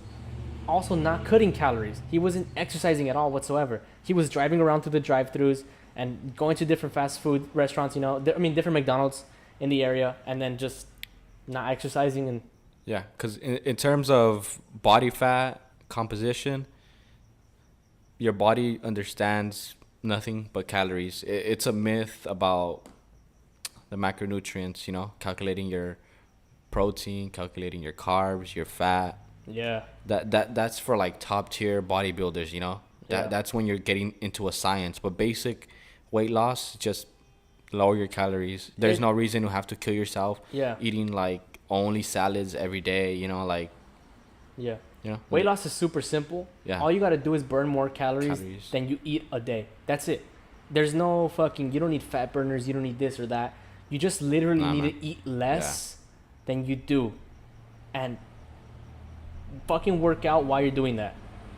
also not cutting calories. He wasn't exercising at all whatsoever. He was driving around to the drive-throughs and going to different fast food restaurants, you know, different McDonald's in the area, and then just not exercising. And
Yeah, because in terms of body fat composition, your body understands nothing but calories. It's a myth about the macronutrients, you know, calculating your protein, calculating your carbs, your fat.
yeah,
That's for, like, top tier bodybuilders, you know.
Yeah.
That's when you're getting into a science. But basic weight loss, just lower your calories. There's no reason to have to kill yourself.
Yeah.
Eating, like, only salads every day, you know, like,
yeah.
you know.
Weight loss is super simple.
Yeah.
All you gotta do is burn more calories than you eat a day. That's it. There's no fucking. You don't need fat burners. You don't need this or that. You just literally need to eat less than you do, and fucking work out while you're doing that,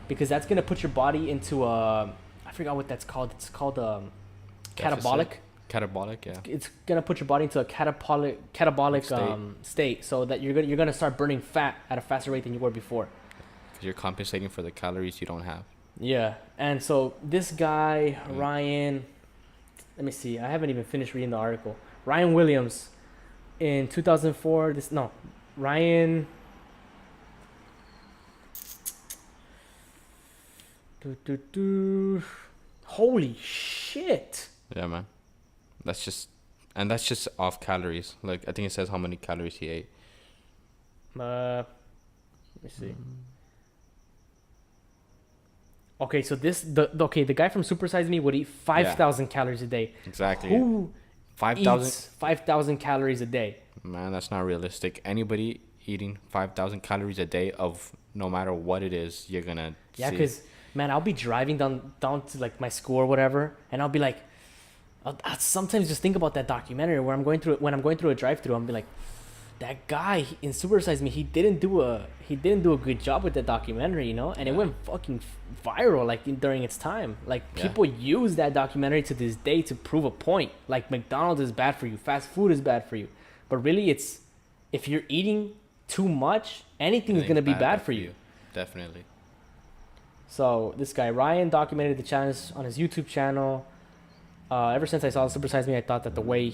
because that's gonna put your body into a. I forgot what that's called. It's called catabolic.
Catabolic, yeah.
It's gonna put your body into a catabolic state, so that you're gonna start burning fat at a faster rate than you were before.
Because you're compensating for the calories you don't have.
Yeah, and so this guy Ryan, let me see. I haven't even finished reading the article. Ryan Williams, in 2004. Ryan. Holy shit!
Yeah, man. That's just off calories. Like, I think it says how many calories he ate.
Let me see. Okay, so the guy from Super Size Me would eat 5,000 calories a day.
Exactly.
Who
5,000?
eats 5,000 calories a day?
Man, that's not realistic. Anybody eating 5,000 calories a day of no matter what it is, you're gonna
Yeah,
see.
because man, I'll be driving down to like my school or whatever, and I'll be like, I'll sometimes just think about that documentary where I'm going through a drive-through. I'll be like, that guy in Super Size Me, he didn't do a good job with that documentary, you know, and it went fucking viral like during its time. Like, people use that documentary to this day to prove a point. Like, McDonald's is bad for you, fast food is bad for you, but really, it's if you're eating too much, anything's gonna be bad for you. Ever since I saw Super Size Me, I thought that the way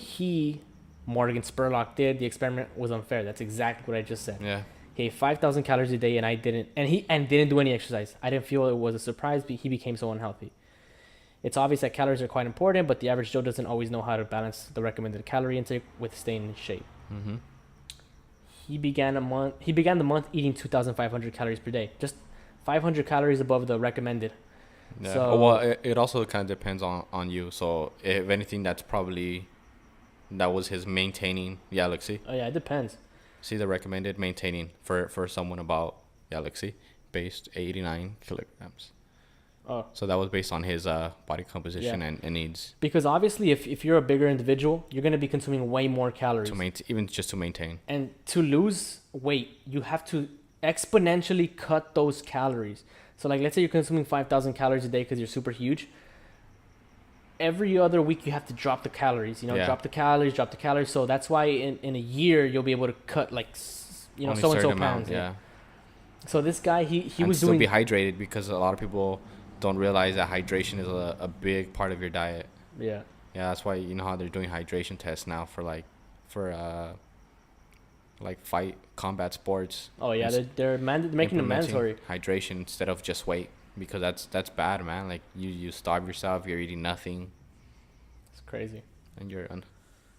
Morgan Spurlock, did the experiment was unfair. That's exactly what I just said.
Yeah.
He ate 5,000 calories a day, and I didn't, and didn't do any exercise. I didn't feel it was a surprise. He became so unhealthy. It's obvious that calories are quite important, but the average Joe doesn't always know how to balance the recommended calorie intake with staying in shape.
Mm-hmm.
He began the month eating 2,500 calories per day, just 500 calories above the recommended.
Yeah.
So,
Oh, well, it also kind of depends on you. So if anything, that was his maintaining. Yeah, look, see.
Oh yeah, it depends.
See the recommended maintaining for someone about, yeah, look, see, based 89 kilograms.
Oh.
So that was based on his body composition,
Yeah.
and needs
Because obviously, if you're a bigger individual, you're going to be consuming way more calories.
to maintain, even just to maintain.
And to lose weight, you have to exponentially cut those calories. So, like, let's say you're consuming 5,000 calories a day because you're super huge. Every other week, you have to drop the calories.
Yeah.
Drop the calories. So that's why in a year you'll be able to cut like
Only
so and so
certain amount,
pounds.
yeah.
So this guy he
And
was
still
doing
be hydrated, because a lot of people don't realize that hydration is a big part of your diet.
yeah.
Yeah, that's why you know how they're doing hydration tests now for fight combat sports.
Oh yeah,
It's
they're making it
implementing
mandatory.
hydration instead of just weight, because that's bad, man. Like you starve yourself, you're eating nothing,
It's crazy.
and you're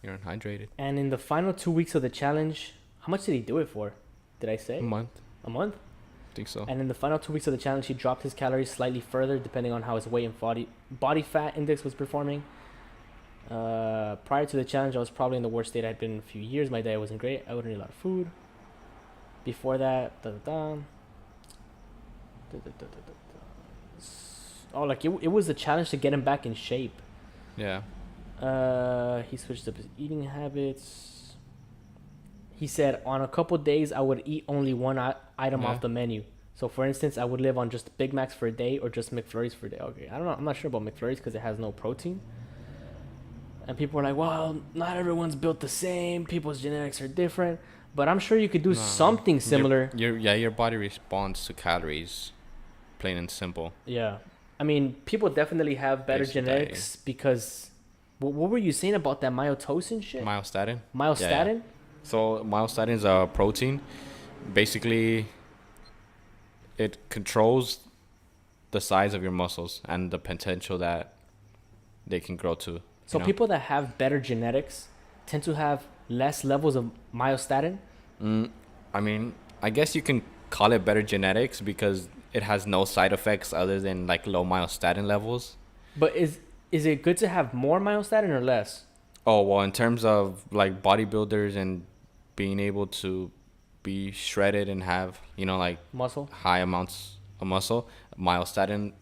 unhydrated.
And in the final 2 weeks of the challenge, how much did he do it for? Did I say
A month,
a month?
I think so.
And in the final 2 weeks of the challenge, he dropped his calories slightly further depending on how his weight and body fat index was performing. Prior to the challenge, I was probably in the worst state I'd been in a few years. My diet wasn't great. I wouldn't eat a lot of food. Before that, oh, like it was a challenge to get him back in shape.
Yeah.
He switched up his eating habits. He said on a couple days I would eat only one item
Yeah.
off the menu. So for instance, I would live on just Big Macs for a day or just McFlurries for a day. Okay, I don't know. I'm not sure about McFlurries because it has no protein. And people are like, well, not everyone's built the same. People's genetics are different. But I'm sure you could do
No,
something similar.
Your body responds to calories, plain and simple.
Yeah. I mean, people definitely have better
Basic
genetics because... What were you saying about that myotosin shit?
Myostatin.
Myostatin?
Yeah. So myostatin is a protein. Basically, it controls the size of your muscles and the potential that they can grow to.
So people that have better genetics tend to have less levels of myostatin.
I mean, I guess you can call it better genetics because it has no side effects other than like low myostatin levels.
But is it good to have more myostatin or less?
Oh, well, in terms of like bodybuilders and being able to be shredded and have, like
Muscle?
high amounts of muscle, myostatin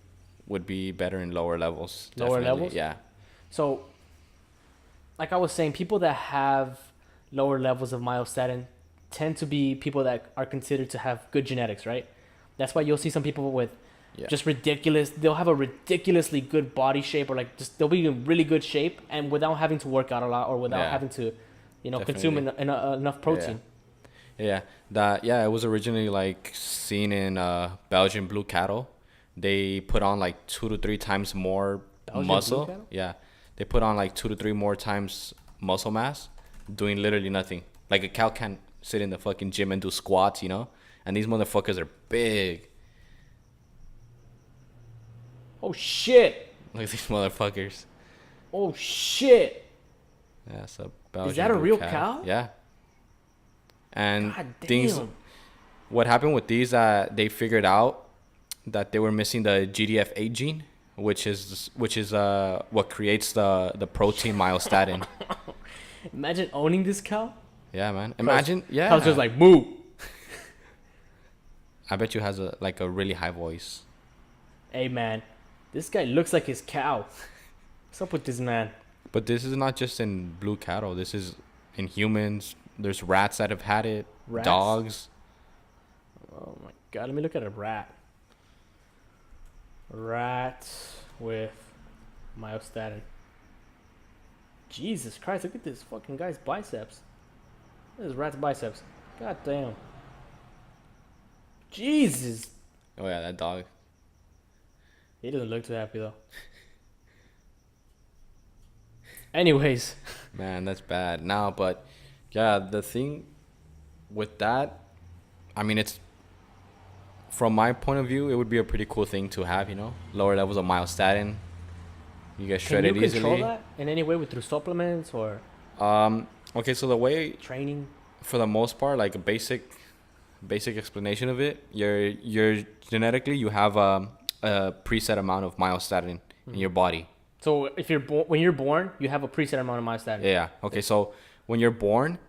would be better in lower levels.
Lower
definitely.
levels?
Yeah.
So, like I was saying, people that have lower levels of myostatin tend to be people that are considered to have good genetics, right? That's why you'll see some people with just ridiculous. They'll have a ridiculously good body shape, or like just they'll be in really good shape, and without having to work out a lot, or without having to, consume enough protein.
Yeah. It was originally like seen in Belgian blue cattle. They put on like 2 to 3 times more
Belgian
muscle.
blue cattle?
Yeah. They put on like 2 to 3 more times muscle mass doing literally nothing. Like a cow can't sit in the fucking gym and do squats, And these motherfuckers are big.
Oh shit!
Look at these motherfuckers.
Oh shit!
Yeah, so Belgian
Is that a
blue
real cow?
Yeah. And
God
things,
damn.
what happened with these, they figured out that they were missing the GDF8 gene, which is what creates the protein myostatin.
Imagine owning this cow.
Yeah, man. Imagine, yeah.
Cow's just like moo.
I bet you has a really high voice.
Hey man, this guy looks like his cow. What's up with this man?
But this is not just in blue cattle. This is in humans. There's rats that have had it.
Rats?
Dogs.
Oh my god, let me look at a rat. Rat with myostatin. Jesus Christ, look at this fucking guy's biceps. Look at this rat's biceps. God damn. Jesus.
Oh yeah, that dog.
He doesn't look too happy though. Anyways,
Man, that's bad. Now, but yeah, the thing with that, I mean, it's from my point of view, it would be a pretty cool thing to have. Lower levels of myostatin. You get
can you
shredded
control
easily.
that in any way with through supplements or
Okay, so the way,
training?
for the most part, like a basic explanation of it, you're genetically you have a preset amount of myostatin in your body.
So if when you're born, you have a preset amount of myostatin.
Yeah. Okay. So when you're born,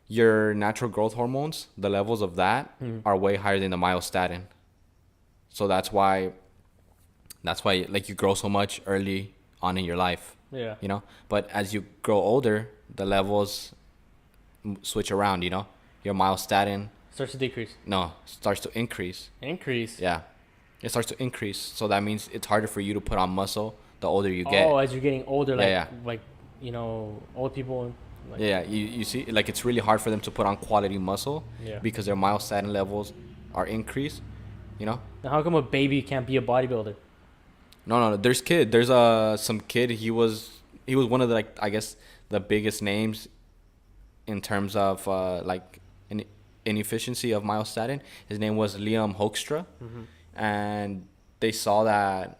your natural growth hormones, the levels of that are way higher than the myostatin. So that's why like you grow so much early on in your life.
Yeah.
But as you grow older, the levels switch around. Your myostatin
Starts to decrease.
no starts to increase.
Increase.
Yeah, it starts to increase. So that means it's harder for you to put on muscle the older you get.
Oh, as you're getting older, like
Yeah,
like old people. Like,
Yeah, you see, like it's really hard for them to put on quality muscle
Yeah.
because their myostatin levels are increased. You know?
Now, how come a baby can't be a bodybuilder?
No. There's some kid. He was one of the, like, I guess the biggest names in terms of like inefficiency of myostatin. His name was Liam Hoekstra, and they saw that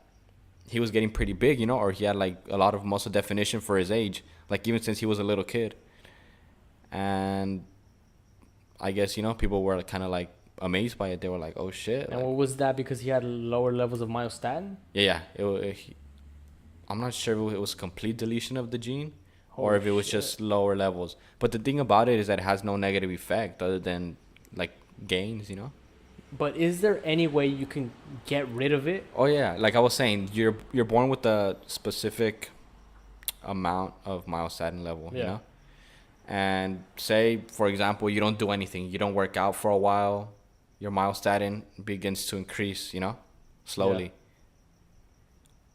he was getting pretty big, or he had like a lot of muscle definition for his age, like even since he was a little kid. And I guess, people were kind of like amazed by it. They were like, "Oh shit!"
And
Like,
what was that? Because he had lower levels of myostatin.
yeah. I'm not sure if it was complete deletion of the gene or
Holy
if it was
shit.
just lower levels. But the thing about it is that it has no negative effect other than like gains.
But is there any way you can get rid of it?
Oh yeah, like I was saying, you're born with a specific amount of myostatin level,
Yeah.
And say, for example, you don't do anything, you don't work out for a while, your myostatin begins to increase, slowly.
Yeah.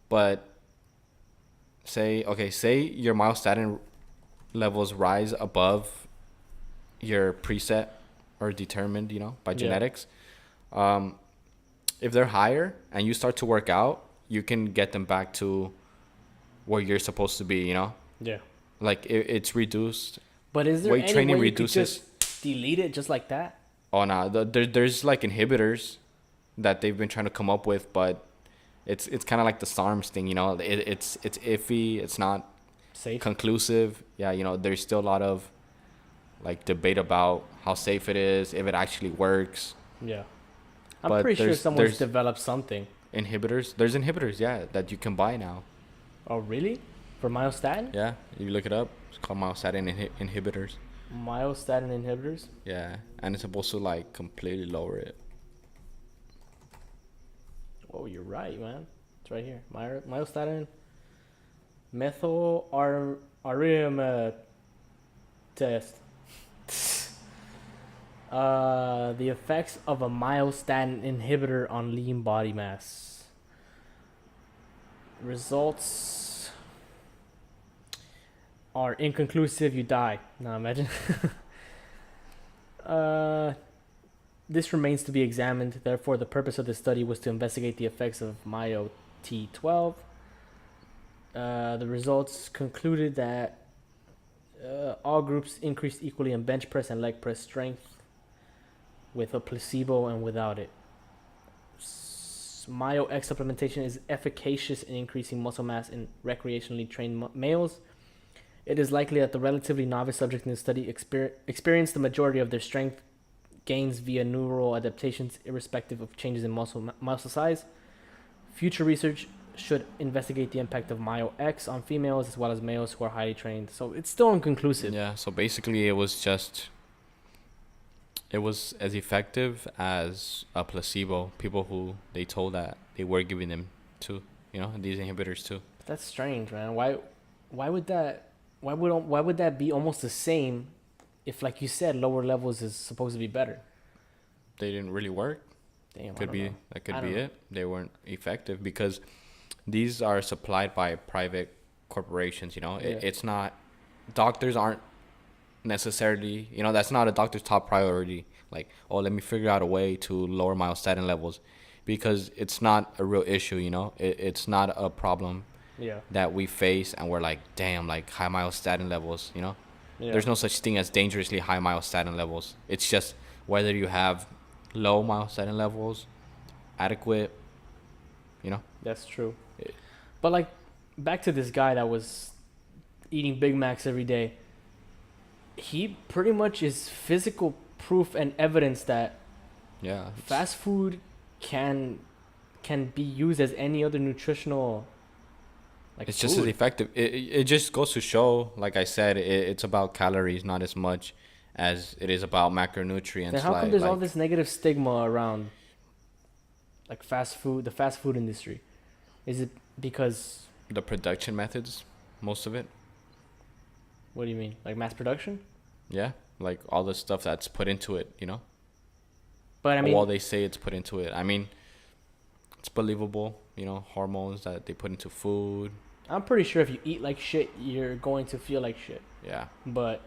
But say your myostatin levels rise above your preset or determined, by
Yeah.
genetics. If they're higher and you start to work out, you can get them back to where you're supposed to be,
Yeah.
like it's reduced.
But is there
Weight
any
training
way you could
reduces-
just delete it just like that?
Oh no, there's like inhibitors that they've been trying to come up with, but it's kind of like the SARMs thing, it's iffy, it's not
Safe.
conclusive. Yeah, there's still a lot of like debate about how safe it is, if it actually works.
Yeah. I'm
But
pretty sure
there's-
someone's
there's-
developed something.
There's inhibitors, yeah, that you can buy now.
Oh, really? For myostatin?
Yeah, you look it up, it's called myostatin inhibitors.
Myostatin inhibitors?
Yeah, and it's supposed to like completely lower it.
Oh, you're right, man. It's right here. Myostatin methyl test. The effects of a myostatin inhibitor on lean body mass. Results are inconclusive. You die. Now imagine. This remains to be examined. Therefore, the purpose of this study was to investigate the effects of Myo T12. The results concluded that all groups increased equally in bench press and leg press strength with a placebo and without it. Myo X supplementation is efficacious in increasing muscle mass in recreationally trained males. It is likely that the relatively novice subjects in the study experienced the majority of their strength gains via neural adaptations, irrespective of changes in muscle size. Future research should investigate the impact of Myo X on females as well as males who are highly trained. So it's still inconclusive.
Yeah, so basically it was as effective as a placebo. People who they told that they were giving them to, these inhibitors too.
That's strange, man. Why would that be almost the same if, like you said, lower levels is supposed to be better?
They didn't really work.
Damn,
That could be
don't know.
it. They weren't effective because these are supplied by private corporations.
Yeah.
It's not, doctors aren't necessarily, that's not a doctor's top priority. Like, oh, let me figure out a way to lower myostatin levels, because it's not a real issue. It's not a problem
Yeah.
that we face, and we're like, damn, like high myostatin levels, you know?
Yeah.
There's no such thing as dangerously high myostatin levels. It's just whether you have low myostatin levels, adequate, you know?
That's true.
It-
But like, back to this guy that was eating Big Macs every day. He pretty much is physical proof and evidence that
yeah.
fast food can be used as any other nutritional like
It's just as
food.
effective. It just goes to show, like I said, it's about calories, not as much as it is about macronutrients.
Then how come
like,
there's all
like
this negative stigma around like fast food, the fast food industry? Is it because
the production methods, most of it.
what do you mean? Like mass production?
Yeah, like all the stuff that's put into it, you know?
But I mean,
While they say it's put into it. I mean, it's believable, you know, hormones that they put into food.
I'm pretty sure if you eat like shit, you're going to feel like shit.
Yeah.
But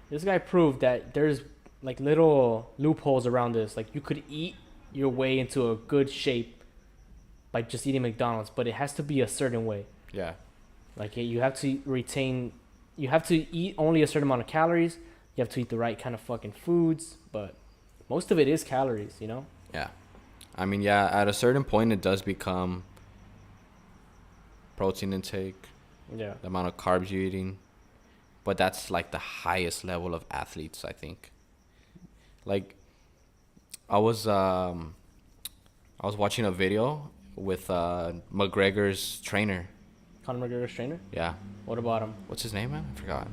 this guy proved that there's like little loopholes around this. Like you could eat your way into a good shape by just eating McDonald's, but it has to be a certain way.
Yeah.
Like you have to retain, you have to eat only a certain amount of calories. You have to eat the right kind of fucking foods, but most of it is calories, you know?
Yeah. I mean, yeah, at a certain point, it does become protein intake,
Yeah.
the amount of carbs you're eating. But that's like the highest level of athletes, I think. Like, I was watching a video with McGregor's trainer.
Conor McGregor's trainer?
Yeah.
What about him?
What's his name, man? I forgot.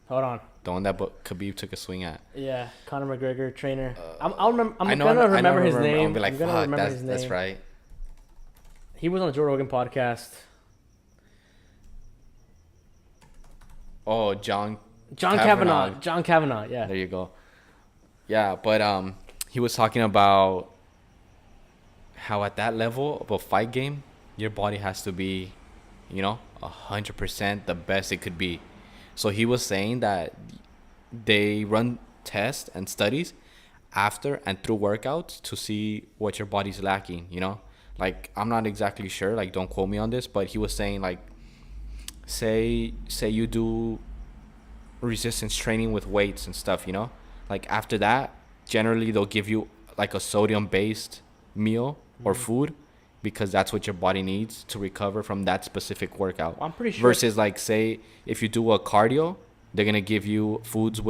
Hold on.
The one that Khabib took a swing at.
Yeah, Conor McGregor trainer. I'll remember. I'm
I know,
gonna
I
remember
know,
his
I'm
name.
gonna be like,
I'm gonna
fuck,
remember his name.
that's right.
He was on the Joe Rogan podcast.
Oh, John
Kavanaugh. John Kavanaugh. Yeah.
There you go. Yeah, but he was talking about how at that level of a fight game, your body has to be, you know, 100% the best it could be. So he was saying that they run tests and studies after and through workouts to see what your body's lacking, you know? Like, I'm not exactly sure, like, don't quote me on this, but he was saying, like, say you do resistance training with weights and stuff, you know? Like, after that, generally they'll give you, like, a sodium-based meal or food because that's what your body needs to recover from that specific workout.
I'm pretty sure.
Versus, like, say, if you do a cardio, they're going to give you foods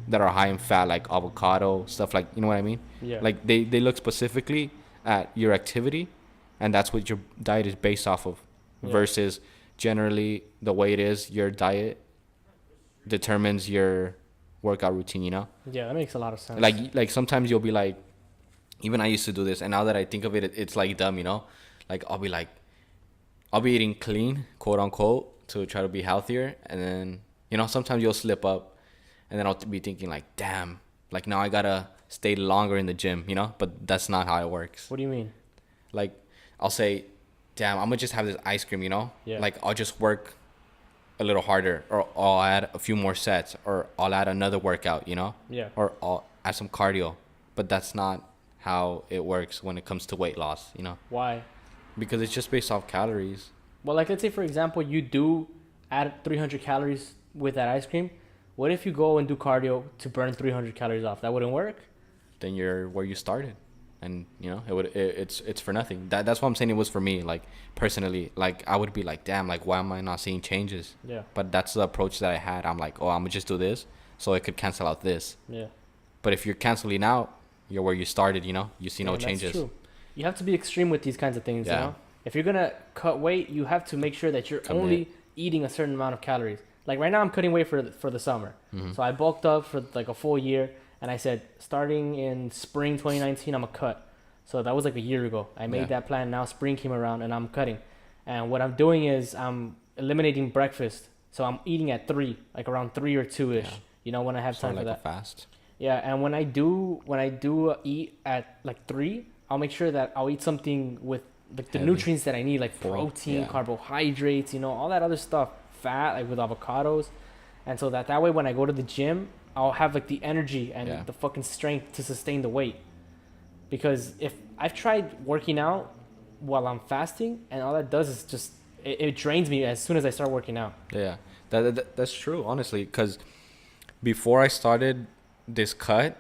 that are high in fat, like avocado, stuff like, you know what I mean?
Yeah.
Like, they look specifically at your activity, and that's what your diet is based off of.
Yeah.
Versus, generally, the way it is, your diet determines your workout routine, you know?
Yeah, that makes a lot of sense.
Like sometimes you'll be like, even I used to do this, and now that I think of it, it's like dumb, you know? Like, I'll be eating clean, quote unquote, to try to be healthier, and then, you know, sometimes you'll slip up, and then I'll be thinking like, damn, like now I gotta stay longer in the gym, you know? But that's not how it works.
What do you mean?
Like, I'll say, damn, I'm gonna just have this ice cream, you know?
Yeah.
Like, I'll just work a little harder, or I'll add a few more sets, or I'll add another workout, you know?
Yeah.
Or I'll add some cardio. But that's not how it works when it comes to weight loss, you know?
Why?
Because it's just based off calories.
Well, like let's say for example, you do add 300 calories with that ice cream. What if you go and do cardio to burn 300 calories off? That wouldn't work.
Then you're where you started, and you know it's for nothing. That's what I'm saying. It was for me, like personally. Like I would be like, damn, like why am I not seeing changes?
Yeah.
But that's the approach that I had. I'm like, oh, I'm gonna just do this so it could cancel out this.
Yeah.
But if you're canceling out, you're where you started. You know, you see no
Yeah,
changes.
That's true. You have to be extreme with these kinds of things.
Yeah.
You know, if you're gonna cut weight, you have to make sure that you're
Commit.
only eating a certain amount of calories. Like right now, I'm cutting weight for the summer.
Mm-hmm.
So I bulked up for like a full year, and I said starting in spring 2019, I'm gonna cut. So that was like a year ago. I made
Yeah.
that plan. Now spring came around, and I'm cutting. And what I'm doing is I'm eliminating breakfast. So I'm eating at 3, like around 3 or 2 ish.
Yeah.
You know, when I have
Sort
time
of
for
like
that.
a fast.
Yeah, and when I do eat at like 3, I'll make sure that I'll eat something with like the
Heavy.
nutrients that I need, like
Full,
protein,
yeah.
carbohydrates, you know, all that other stuff, fat, like with avocados, and so that way when I go to the gym, I'll have like the energy and
Yeah.
the fucking strength to sustain the weight. Because if I've tried working out while I'm fasting, and all that does is just it drains me as soon as I start working out.
Yeah, that's true, honestly. Because before I started this cut,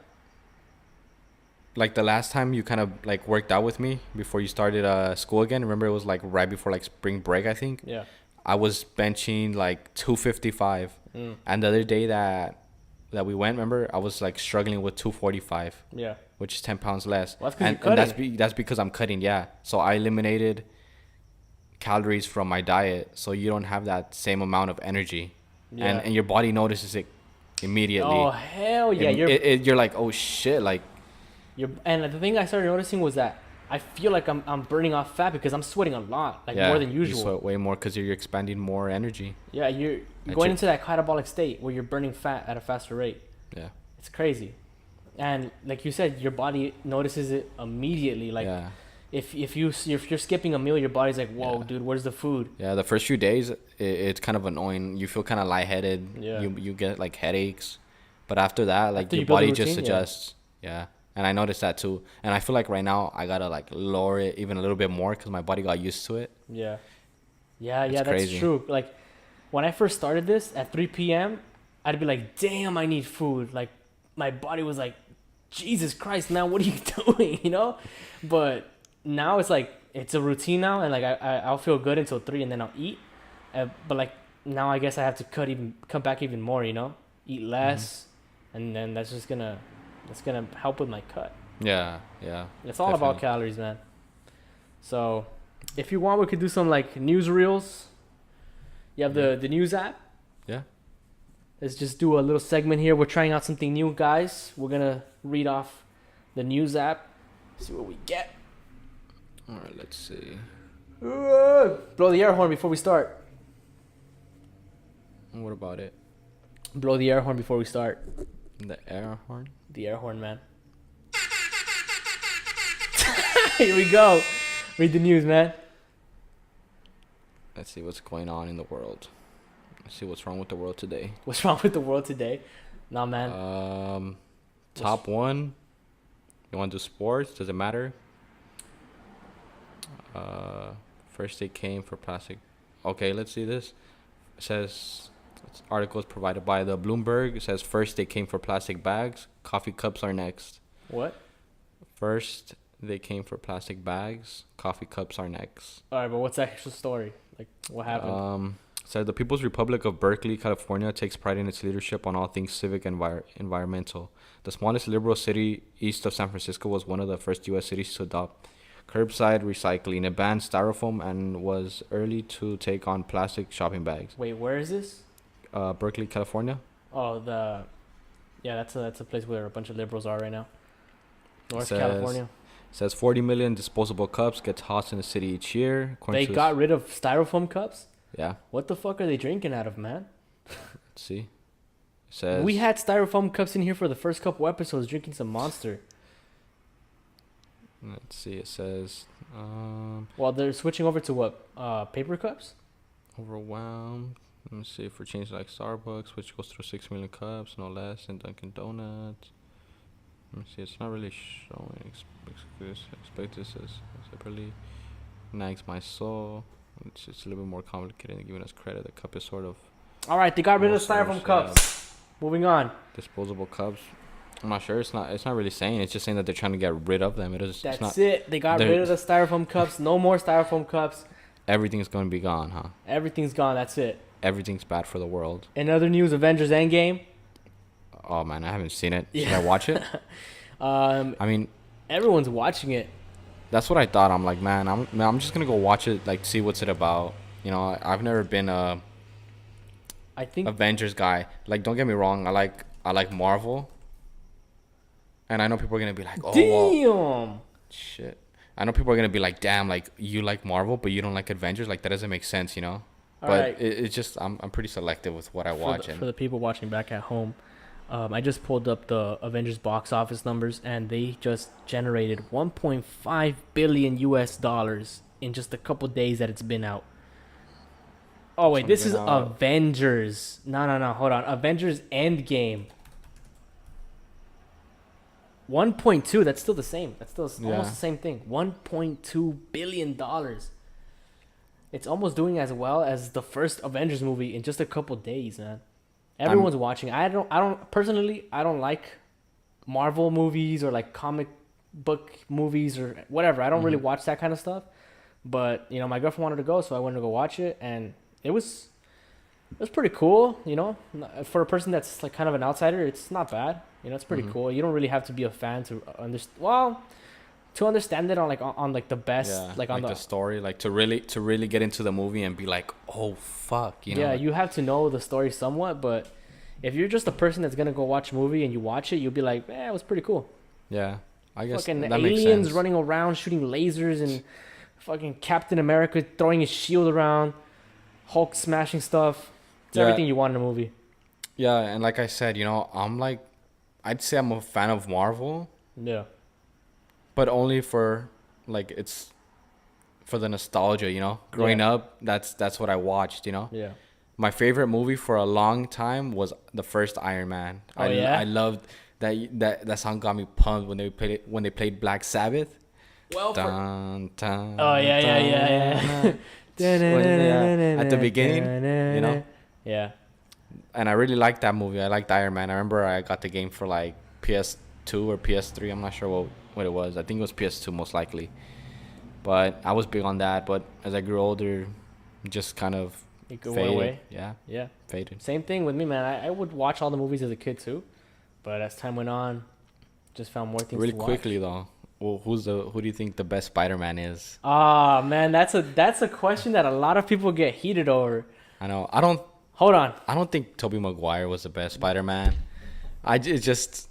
like the last time you kind of like worked out with me before you started school again. Remember, it was like right before like spring break, I think.
Yeah.
I was benching like 255, and the other day that we went, remember, I was like struggling with 245.
Yeah.
Which is 10 pounds less.
Well, that's 'cause
And
you're cutting.
that's because I'm cutting, yeah. So I eliminated calories from my diet, so you don't have that same amount of energy.
Yeah.
And your body notices it immediately.
Oh hell yeah!
You're like, oh shit, like,
And the thing I started noticing was that I feel like I'm burning off fat because I'm sweating a lot, like
yeah,
more than
you
usual.
sweat way more because you're expanding more energy.
Yeah, you're
That's
going
it.
into that catabolic state where you're burning fat at a faster rate.
Yeah.
It's crazy. And like you said, your body notices it immediately. Like
Yeah.
if you're skipping a meal, your body's like, whoa,
Yeah.
dude, where's the food?
Yeah, the first few days, it's kind of annoying. You feel kind of lightheaded.
Yeah.
You get like headaches. But after that, like
After
your
you build a
body just
routine, yeah.
adjusts. Yeah. And I noticed that too. And I feel like right now I gotta like lower it even a little bit more because my body got used to it.
Yeah. Yeah,
It's
that's
crazy.
true. Like when I first started this at 3 p.m., I'd be like, damn, I need food. Like my body was like, Jesus Christ, now what are you doing? You know? But now it's like, it's a routine now. And like, I'll feel good until 3 and then I'll eat. But like now I guess I have to come back even more, you know? Eat less. And then that's gonna help with my cut.
Yeah, yeah.
It's all about
definitely.
calories, man. So, if you want, we could do some like news reels. You have the news app.
Yeah.
Let's just do a little segment here. We're trying out something new, guys. We're gonna read off the news app. See what we get.
All right, let's see.
Blow the air horn before we start.
What about it?
Blow the air horn before we start.
The air horn?
The air horn, man. Here we go. Read the news, man.
Let's see what's going on in the world. Let's see what's wrong with the world today.
What's wrong with the world today? Nah, man.
Top one. You want to do sports? Does it matter? First they came for plastic. Okay, let's see this. It says, this article is provided by the Bloomberg. It says first they came for plastic bags. Coffee cups are next.
What?
First they came for plastic bags. Coffee cups are next.
All right, but what's the actual story? Like, what happened?
Said the People's Republic of Berkeley, California takes pride in its leadership on all things civic and environmental. The smallest liberal city east of San Francisco was one of the first U.S. cities to adopt curbside recycling. It banned styrofoam and was early to take on plastic shopping bags.
Wait, where is this?
Berkeley, California.
Oh, yeah, that's a place where a bunch of liberals are right now. North
Says-
California.
Says 40 million disposable cups get tossed in the city each year.
They got rid of styrofoam cups?
Yeah,
What the fuck are they drinking out of, man?
let's see. It says
We had styrofoam cups in here for the first couple episodes drinking some Monster.
Let's see. It says
Well, they're switching over to what? Paper cups?
overwhelmed. Let me see if we're changing like Starbucks, which goes through 6 million cups, no less, and Dunkin' Donuts. Let me see. It's not really showing. Expect this as separately. Nags my soul. It's just a little bit more complicated than giving us credit. The cup is sort of
All right, they got rid of
Most
styrofoam
others,
cups. Moving on.
disposable cups. I'm not sure. It's not really saying. It's just saying that they're trying to get rid of them. It's
That's
not.
it. They got
they're-
rid of the styrofoam cups. No more styrofoam cups.
Everything's going to be gone, huh?
Everything's gone. That's it.
Everything's bad for the world.
In other news, Avengers Endgame.
Oh man, I haven't seen it. Should
Yeah.
I watch it? I mean,
Everyone's watching it.
that's what I thought. I'm like, man, I'm just gonna go watch it, like, see what's it about. You know, I've never been a
I think
Avengers guy. Like, don't get me wrong, I like Marvel. And I know people are gonna be like, oh, well,
damn.
shit. I know people are gonna be like, damn, like, you like Marvel, but you don't like Avengers. Like, that doesn't make sense, you know.
All
But
right.
it's just I'm pretty selective with what I watch.
For
And
the people watching back at home, I just pulled up the Avengers box office numbers, and they just generated 1.5 billion US dollars in just a couple days that it's been out. Oh wait,
It's
this is
only been out-
Avengers. No, hold on. Avengers Endgame. 1.2. That's still the same. That's still
Yeah.
almost the same thing. 1.2 billion dollars. it's almost doing as well as the first Avengers movie in just a couple days, man.
I'm
Everyone's watching. I don't personally. I don't like Marvel movies or like comic book movies or whatever. I don't really watch that kind of stuff. But you know, my girlfriend wanted to go, so I went to go watch it, and it was pretty cool. You know, for a person that's like kind of an outsider, it's not bad. You know, it's pretty cool. You don't really have to be a fan to understand. Well, to understand it on like the best,
yeah,
like on
the story, like to really get into the movie and be like, oh fuck, you know.
Yeah,
Like,
you have to know the story somewhat, but if you're just a person that's gonna go watch a movie and you watch it, you'll be like, it was pretty cool.
yeah, I guess
Fucking
that makes
aliens
sense.
running around shooting lasers and fucking Captain America throwing his shield around, Hulk smashing stuff. It's
Yeah.
everything you want in a movie.
Yeah, and like I said, you know, I'd say I'm a fan of Marvel,
Yeah.
but only for like it's for the nostalgia, you know. Growing
Yeah.
up, that's what I watched, you know.
Yeah.
My favorite movie for a long time was the first Iron Man.
Oh, yeah?
I loved that song got me pumped when they played Black Sabbath.
Well,
Dun, dun,
oh yeah, yeah, yeah, yeah.
At the beginning, you know.
Yeah.
And I really liked that movie. I liked Iron Man. I remember I got the game for like PS2 or PS3. I'm not sure what it was. I think it was PS2 most likely. But I was big on that. But as I grew older, just kind of
It went
faded.
away.
Yeah,
Yeah.
faded.
Same thing with me, man. I would watch all the movies as a kid too, but as time went on, just found more things
Really
to watch.
quickly though, well, who do you think the best Spider-Man is?
Ah, man, that's a question that a lot of people get heated over.
I know.
Hold on.
I don't think Tobey Maguire was the best Spider-Man. It's just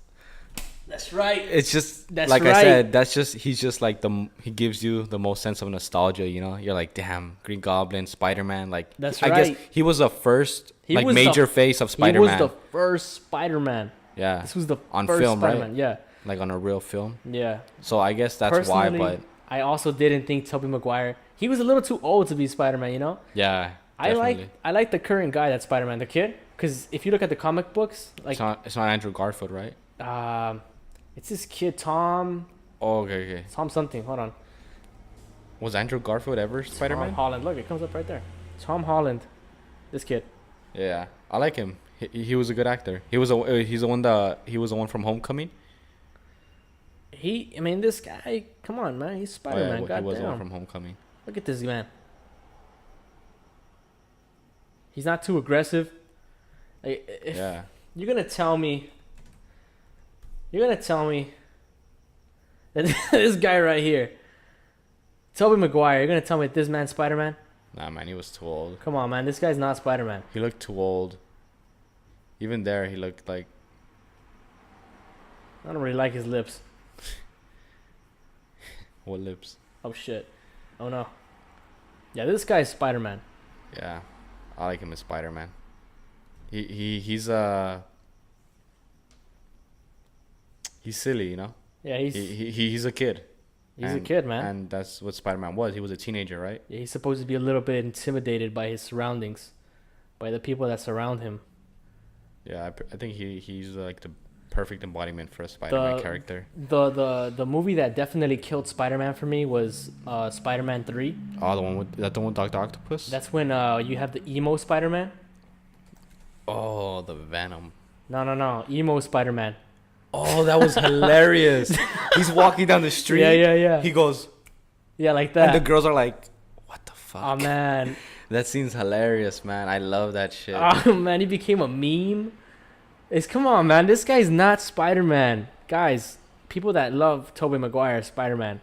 That's right.
It's just
That's
like I
right.
said. He's just like he gives you the most sense of nostalgia. You know, you're like, damn, Green Goblin, Spider-Man. Like
That's
I
right.
guess he was the first
He
like
was
major face of
He
Spider-Man.
was the first Spider-Man.
Yeah,
This was the
on
first
film, right?
Spider-Man. Yeah.
Like on a real film.
Yeah.
So I guess that's why.
Personally,
But
I also didn't think Tobey Maguire. He was a little too old to be Spider-Man, you know?
yeah,
I
definitely.
like the current guy that's Spider-Man, the kid, because if you look at the comic books, like
It's not Andrew Garfield, right?
it's this kid Tom
Oh, okay.
something. Hold on.
Was Andrew Garfield ever
Tom
Spider-Man?
Holland. Look, it comes up right there. Tom Holland. This kid.
Yeah, I like him. He was a good actor. He's the one from Homecoming.
I mean, this guy. Come on, man. He's
Oh, yeah,
Spider-Man.
he was the one
Goddamn.
from Homecoming.
Look at this man. He's not too aggressive. If
Yeah.
you're gonna tell me that this guy right here, Tobey Maguire, you're gonna tell me that this man's Spider-Man?
Nah, man, he was too old.
Come on, man. This guy's not Spider-Man.
He looked too old. Even there, he looked like.
I don't really like his lips.
What lips?
Oh shit. Oh no. Yeah, this guy's Spider-Man.
Yeah, I like him as Spider-Man. He's silly, you know.
Yeah,
He's a kid.
he's a kid, man.
And that's what Spider-Man was. He was a teenager, right?
Yeah, he's supposed to be a little bit intimidated by his surroundings, by the people that surround him.
Yeah, I think he's like the perfect embodiment for a Spider-Man character.
The movie that definitely killed Spider-Man for me was Spider-Man 3.
Oh, the one with Dr. Octopus?
That's when you have the emo Spider-Man.
Oh, the Venom.
No. Emo Spider-Man.
Oh, that was hilarious. He's walking down the street.
Yeah.
He goes,
Yeah, like that.
and the girls are like, what the fuck?
Oh, man.
That scene's hilarious, man. I love that shit.
Oh, man, he became a meme. Come on, man. This guy's not Spider-Man. Guys, people that love Tobey Maguire Spider-Man,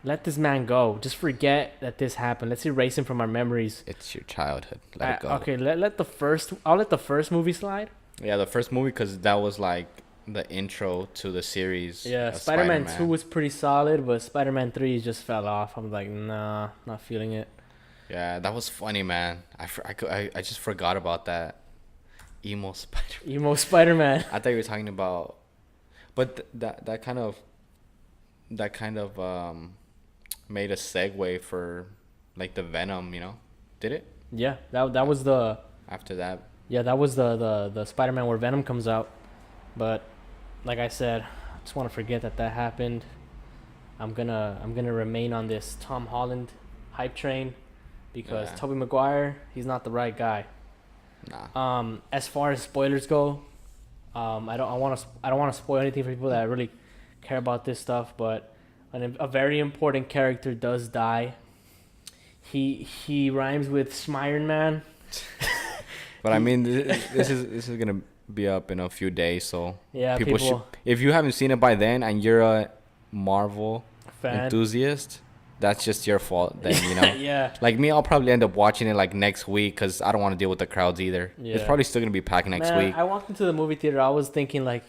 let this man go. Just forget that this happened. Let's erase him from our memories.
It's your childhood. Let it go.
Okay, I'll let the first movie slide.
Yeah, the first movie, because that was like the intro to the series.
Yeah,
of
Spider-Man 2 was pretty solid, but Spider-Man 3 just fell off. I'm like, nah, not feeling it.
Yeah, that was funny, man. I just forgot about that. Emo Spider-Man.
Emo Spider-Man.
I thought you were talking about, but that kind of made a segue for like the Venom, you know? Did it?
Yeah, that was the
After that.
yeah, that was the Spider-Man where Venom comes out. But like I said, I just want to forget that happened. I'm gonna remain on this Tom Holland hype train because
Yeah.
Tobey Maguire, he's not the right guy.
Nah.
As far as spoilers go, I don't want to spoil anything for people that really care about this stuff, but a very important character does die. He rhymes with Smiron Man.
But I mean, this is gonna be up in a few days, so
Yeah,
people should.
people
If you haven't seen it by then and you're a Marvel
fan.
enthusiast, that's just your fault. Then you know.
Yeah.
Like me, I'll probably end up watching it like next week because I don't want to deal with the crowds either. It's
Yeah.
probably still gonna be packed next
Man,
week.
I walked into the movie theater. I was thinking like,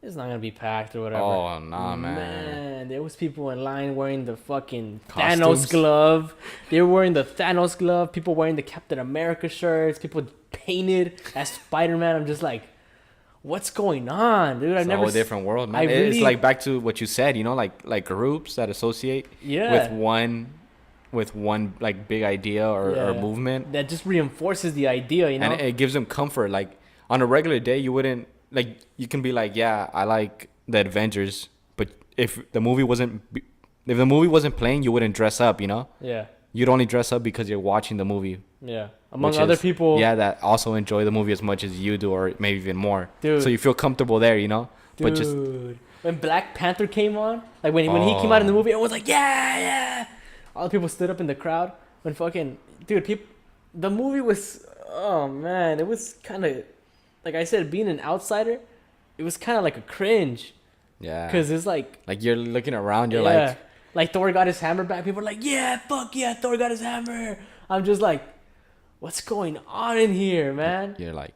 it's not gonna be packed or whatever.
Oh nah, man.
Man, there was people in line wearing the fucking
Costumes.
Thanos glove. They were wearing the Thanos glove. People wearing the Captain America shirts. People painted as Spider-Man. I'm just like, what's going on, dude?
It's a whole different world, man.
I
It's
really-
like back to what you said, you know, like groups that associate
Yeah.
with one like big idea or
Yeah.
movement,
That just reinforces the idea, you know?
and it gives them comfort. Like on a regular day, you wouldn't like you can be like, yeah, I like the Avengers, but if the movie wasn't playing, you wouldn't dress up, you know.
Yeah.
You'd only dress up because you're watching the movie.
Yeah. Among
which
other
is-
people.
yeah, that also enjoy the movie as much as you do, or maybe even more.
Dude.
So you feel comfortable there, you know.
Dude.
But just
When Black Panther came on, like when he came out in the
Oh.
movie, everyone was like, yeah, yeah. All the people stood up in the crowd when fucking dude, the movie was, oh man, it was kind of, like I said, being an outsider, it was kind of like a cringe,
yeah,
because it's like,
like you're looking around, you're
yeah, like Thor got his hammer back. People are like, yeah, fuck yeah, Thor got his hammer. I'm just like, what's going on in here, man?
you're like,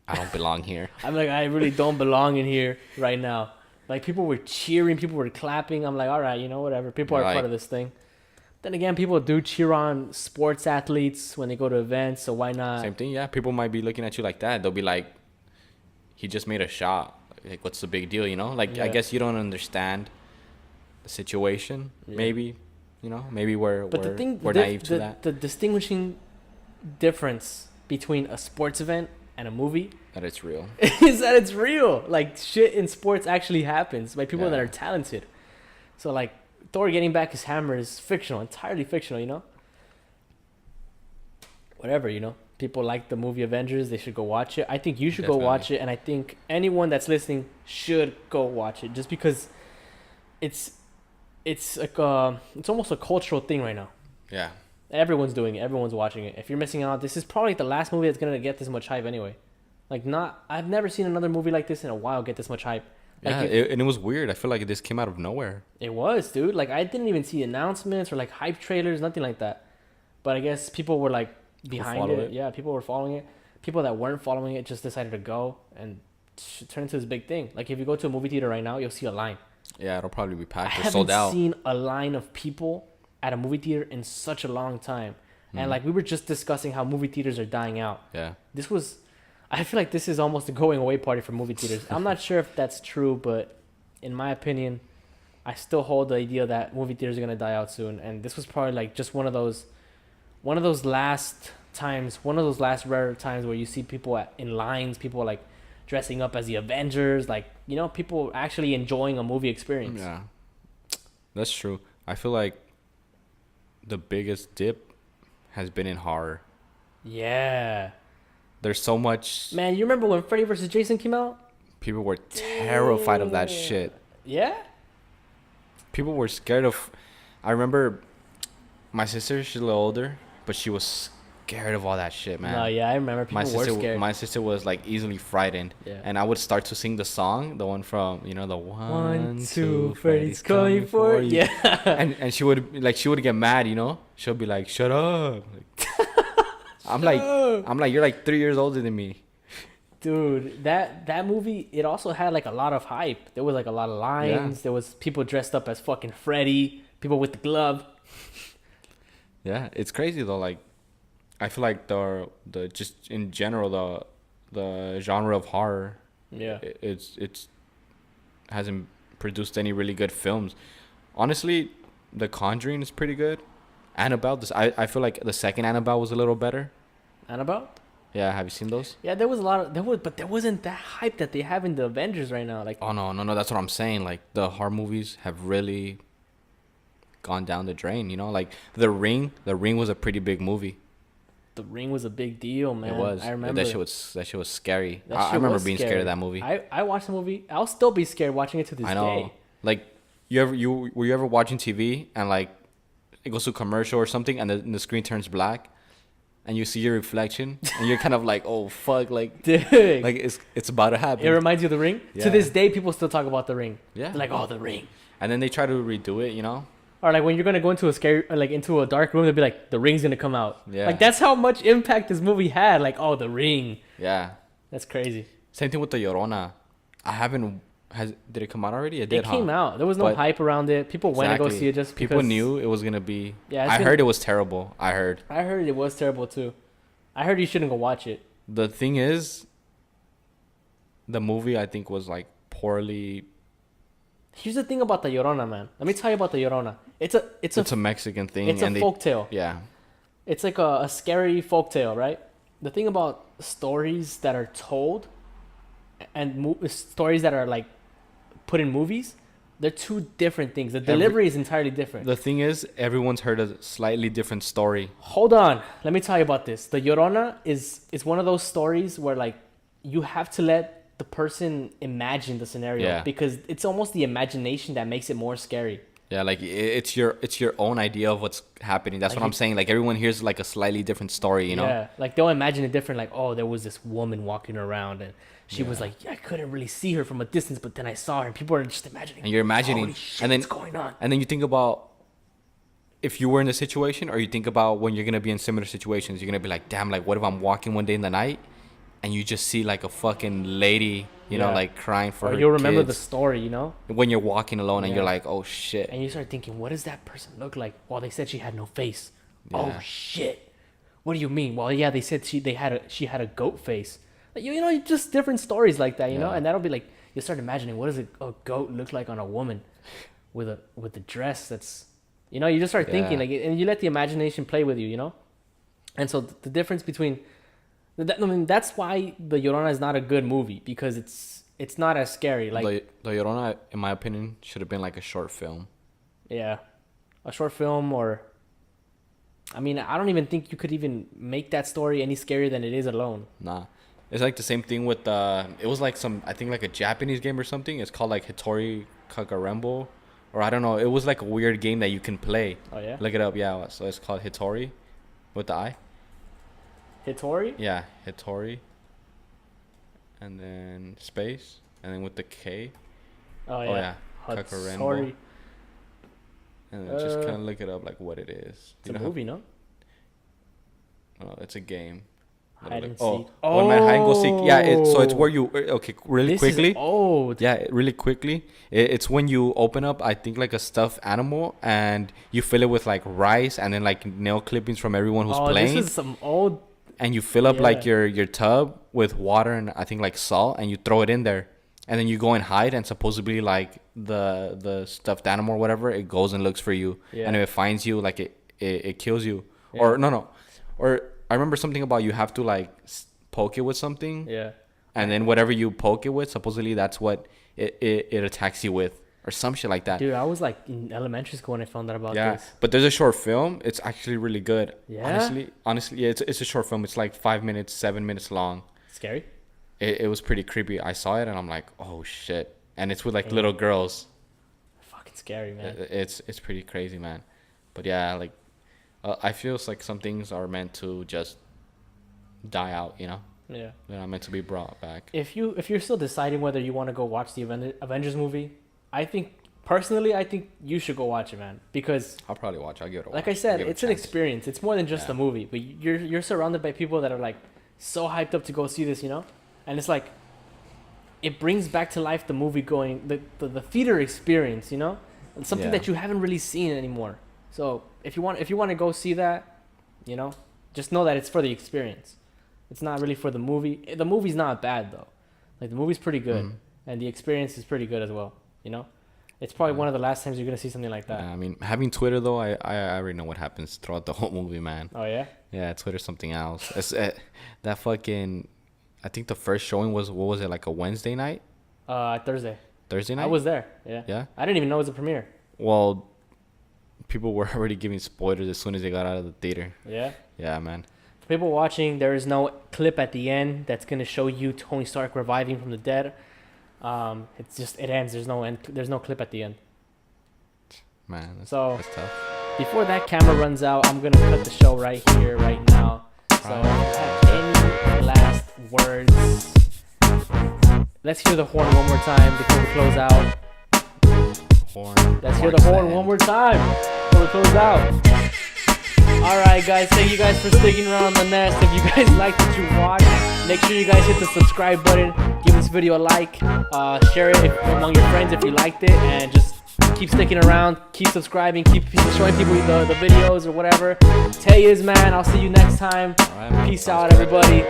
I don't belong here.
I'm like, I really don't belong in here right now. Like, people were cheering, people were clapping. I'm like, all right, you know, whatever. People are
Right.
part of this thing. Then again, people do cheer on sports athletes when they go to events, so why not?
Same thing, yeah. People might be looking at you like that. They'll be like, he just made a shot. Like, what's the big deal, you know? Like, I
Yeah.
guess you don't understand the situation.
Yeah.
Maybe, you know, maybe we're
But the thing,
we're naive to that.
the distinguishing difference between a sports event and a movie
That it's real.
is that it's real. Like, shit in sports actually happens by people that
Yeah.
are talented. So, like, Thor getting back his hammer is fictional, entirely fictional, you know? Whatever, you know? People like the movie Avengers, they should go watch it. I think you should go watch it, and I think anyone that's listening should go watch it, just because it's like it's almost a cultural thing right now.
Yeah.
Everyone's doing it. Everyone's watching it. If you're missing out, this is probably the last movie that's gonna get this much hype anyway. Like, I've never seen another movie like this in a while get this much hype. Like,
Yeah, and it was weird. I feel like this came out of nowhere.
it was, dude. Like, I didn't even see announcements or like hype trailers, nothing like that. But I guess people were like behind
follow
it.
it.
Yeah, people were following it. People that weren't following it just decided to go and turn into this big thing. Like, if you go to a movie theater right now, you'll see a line.
Yeah, it'll probably be
I
packed or
haven't
sold out.
seen a line of people at a movie theater in such a long time. And like, we were just discussing how movie theaters are dying out.
Yeah.
I feel like this is almost a going away party for movie theaters. I'm not sure if that's true, but in my opinion, I still hold the idea that movie theaters are gonna die out soon. And this was probably like just one of those last times, one of those last rare times where you see people in lines, people like dressing up as the Avengers, like, you know, people actually enjoying a movie experience.
Yeah. That's true. I feel like the biggest dip has been in horror.
Yeah.
There's so much.
Man, you remember when Freddy vs. Jason came out?
People were terrified of that shit.
Yeah.
People were scared of. I remember my sister, she's a little older, but she was scared of all that shit, man.
No, yeah, I remember people were scared.
My sister was like easily frightened.
Yeah.
And I would start to sing the song, the one from, you know, the
1, 2, Freddy's coming for you. Yeah.
And she would get mad, you know. She'll be like, "Shut up." I'm like, you're like 3 years older than me.
Dude, that movie, it also had like a lot of hype. There was like a lot of lines.
Yeah.
There was people dressed up as fucking Freddy, people with the glove.
Yeah, it's crazy though. Like, I feel like the just in general the genre of horror,
Yeah.
it's hasn't produced any really good films. Honestly, The Conjuring is pretty good. Annabelle, I feel like the second Annabelle was a little better.
Annabelle?
Yeah, have you seen those?
Yeah, there wasn't that hype that they have in the Avengers right now. Like,
Oh no, that's what I'm saying. Like, the horror movies have really gone down the drain. You know, like The Ring. The Ring was a pretty big movie.
The Ring was a big deal, man.
It was.
I remember.
That shit was scary.
That
I
shit
remember
was
being
scary.
scared of that movie.
I watched the movie. I'll still be scared watching it to this
I know.
day.
Like, were you ever watching TV and like it goes to commercial or something and the screen turns black and you see your reflection and you're kind of like, oh fuck, like
Dude.
like it's about to happen.
It reminds you of The Ring.
Yeah.
To this day, people still talk about The Ring.
Yeah.
They're like, oh, The Ring.
And then they try to redo it, you know?
Or like when you're gonna go into a scary, or like into a dark room, they'll be like, The Ring's gonna come out.
Yeah.
Like that's how much impact this movie had. Like, oh, The Ring.
Yeah.
That's crazy.
Same thing with the Llorona. Did it come out already? It did.
It came out. There was no
But-
hype around it. People went to go see it just because.
people knew it was gonna be.
Yeah, it's
I
gonna-
heard it was terrible. I heard.
I heard it was terrible too. I heard you shouldn't go watch it.
The thing is, the movie I think was like poorly.
Here's the thing about the Llorona, man. Let me tell you about the Llorona. It's
It's a Mexican thing.
it's a folktale.
Yeah.
It's like a scary folktale, right? The thing about stories that are told and stories that are like put in movies, they're two different things. The delivery is entirely different.
The thing is, everyone's heard a slightly different story.
Hold on. Let me tell you about this. The Llorona is one of those stories where like you have to let the person imagine the scenario
Yeah.
because it's almost the imagination that makes it more scary.
Yeah, like it's your own idea of what's happening. That's
Like
what I'm saying. Like everyone hears like a slightly different story, you know?
Yeah, like they'll imagine it different. Like, oh, there was this woman walking around, and she was like, I couldn't really see her from a distance, but then I saw her, and people are just imagining.
And you're imagining,
Holy shit,
and then
what's going on?
And then you think about if you were in the situation, or you think about when you're gonna be in similar situations. You're gonna be like, damn, like what if I'm walking one day in the night, and you just see like a fucking lady, you know,
Yeah.
like crying for
Or
her
you'll remember the
kids.
story, you know,
When you're walking alone and
Yeah.
you're like, oh shit.
and you start thinking, what does that person look like? Well, they said she had no face.
Yeah.
Oh shit! What do you mean? Well, yeah, they said she had a goat face. Like, you know, just different stories like that, you know,
Yeah.
and that'll be like you start imagining what does a goat look like on a woman with a dress that's, you know, you just start thinking
Yeah.
like, and you let the imagination play with you, you know, and so the difference between, I mean, that's why the Llorona is not a good movie because it's not as scary. Like,
The Llorona, in my opinion, should have been like a short film.
yeah, a short film or. I mean, I don't even think you could even make that story any scarier than it is alone.
Nah. It's like the same thing with it was like I think like a Japanese game or something. It's called like Hitori Kakarembo, or I don't know. It was like a weird game that you can play.
Oh yeah,
Look it up, yeah. So it's called Hitori with the I.
Hitori.
Yeah, Hitori. And then space, and then with the K.
Oh
Oh
yeah,
yeah, Kakarembo.
Hitori.
And then just kind of look it up like what it is.
It's a movie, no?
Oh, it's a game.
Hide and
Oh,
seek.
One Man Hide and Go Seek. Yeah, so it's where you okay really
This
quickly.
is old.
Yeah, really quickly. It's when you open up, I think, like a stuffed animal, and you fill it with like rice and then like nail clippings from everyone who's playing.
This is some old.
And you fill up like
Yeah.
your tub with water and I think like salt, and you throw it in there, and then you go and hide. And supposedly like the stuffed animal or whatever, it goes and looks for you,
Yeah.
and if it finds you, like it kills you.
Yeah.
Or no, or I remember something about you have to like poke it with something.
Yeah.
And then whatever you poke it with, supposedly that's what it attacks you with, or some shit like that.
Dude, I was like in elementary school when I found out about
Yeah,
this.
but there's a short film. It's actually really good.
Yeah?
Honestly, yeah, it's a short film. It's like 5 minutes, 7 minutes long.
Scary.
It was pretty creepy. I saw it and I'm like, oh shit. And it's with like little girls.
Fucking scary, man.
It's pretty crazy, man. But yeah, like I feel like some things are meant to just die out. You know,
Yeah.
they're not meant to be brought back.
If you're still deciding whether you want to go watch the Avengers movie, I think you should go watch it, man, because
I'll probably watch. I'll give it a watch.
like I said,
I'll give it a
it's an
chance.
experience. It's more than just
Yeah.
a movie, but you're surrounded by people that are like so hyped up to go see this, you know, and it's like it brings back to life the movie going the theater experience, you know, and something
Yeah.
that you haven't really seen anymore. So if you want to go see that, you know, just know that it's for the experience. It's not really for the movie. The movie's not bad though. Like the movie's pretty good, and the experience is pretty good as well. You know, it's probably one of the last times you're gonna see something like that.
Yeah, I mean, having Twitter though, I already know what happens throughout the whole movie, man.
Oh yeah.
Yeah, Twitter's something else. It's, that fucking. I think the first showing was what was it, like a Wednesday night,
Thursday.
Thursday night?
I was there. Yeah.
Yeah.
I didn't even know it was a premiere.
Well, people were already giving spoilers as soon as they got out of the theater.
Yeah.
Yeah, man.
For people watching, there is no clip at the end that's gonna show you Tony Stark reviving from the dead. It's just it ends. There's no end. There's no clip at the end.
Man, that's tough.
Before that camera runs out, I'm gonna cut the show right here, right now. So, any last words? Let's hear the horn one more time before we close out.
Horn.
Let's hear the horn one more time before we close out. Alright guys, thank you guys for sticking around on the nest. If you guys liked what you watched, make sure you guys hit the subscribe button, give this video a like, share it among your friends if you liked it, and just keep sticking around, keep subscribing, keep showing people the videos or whatever. Tellez, man, I'll see you next time.
All right, man.
Peace out, everybody.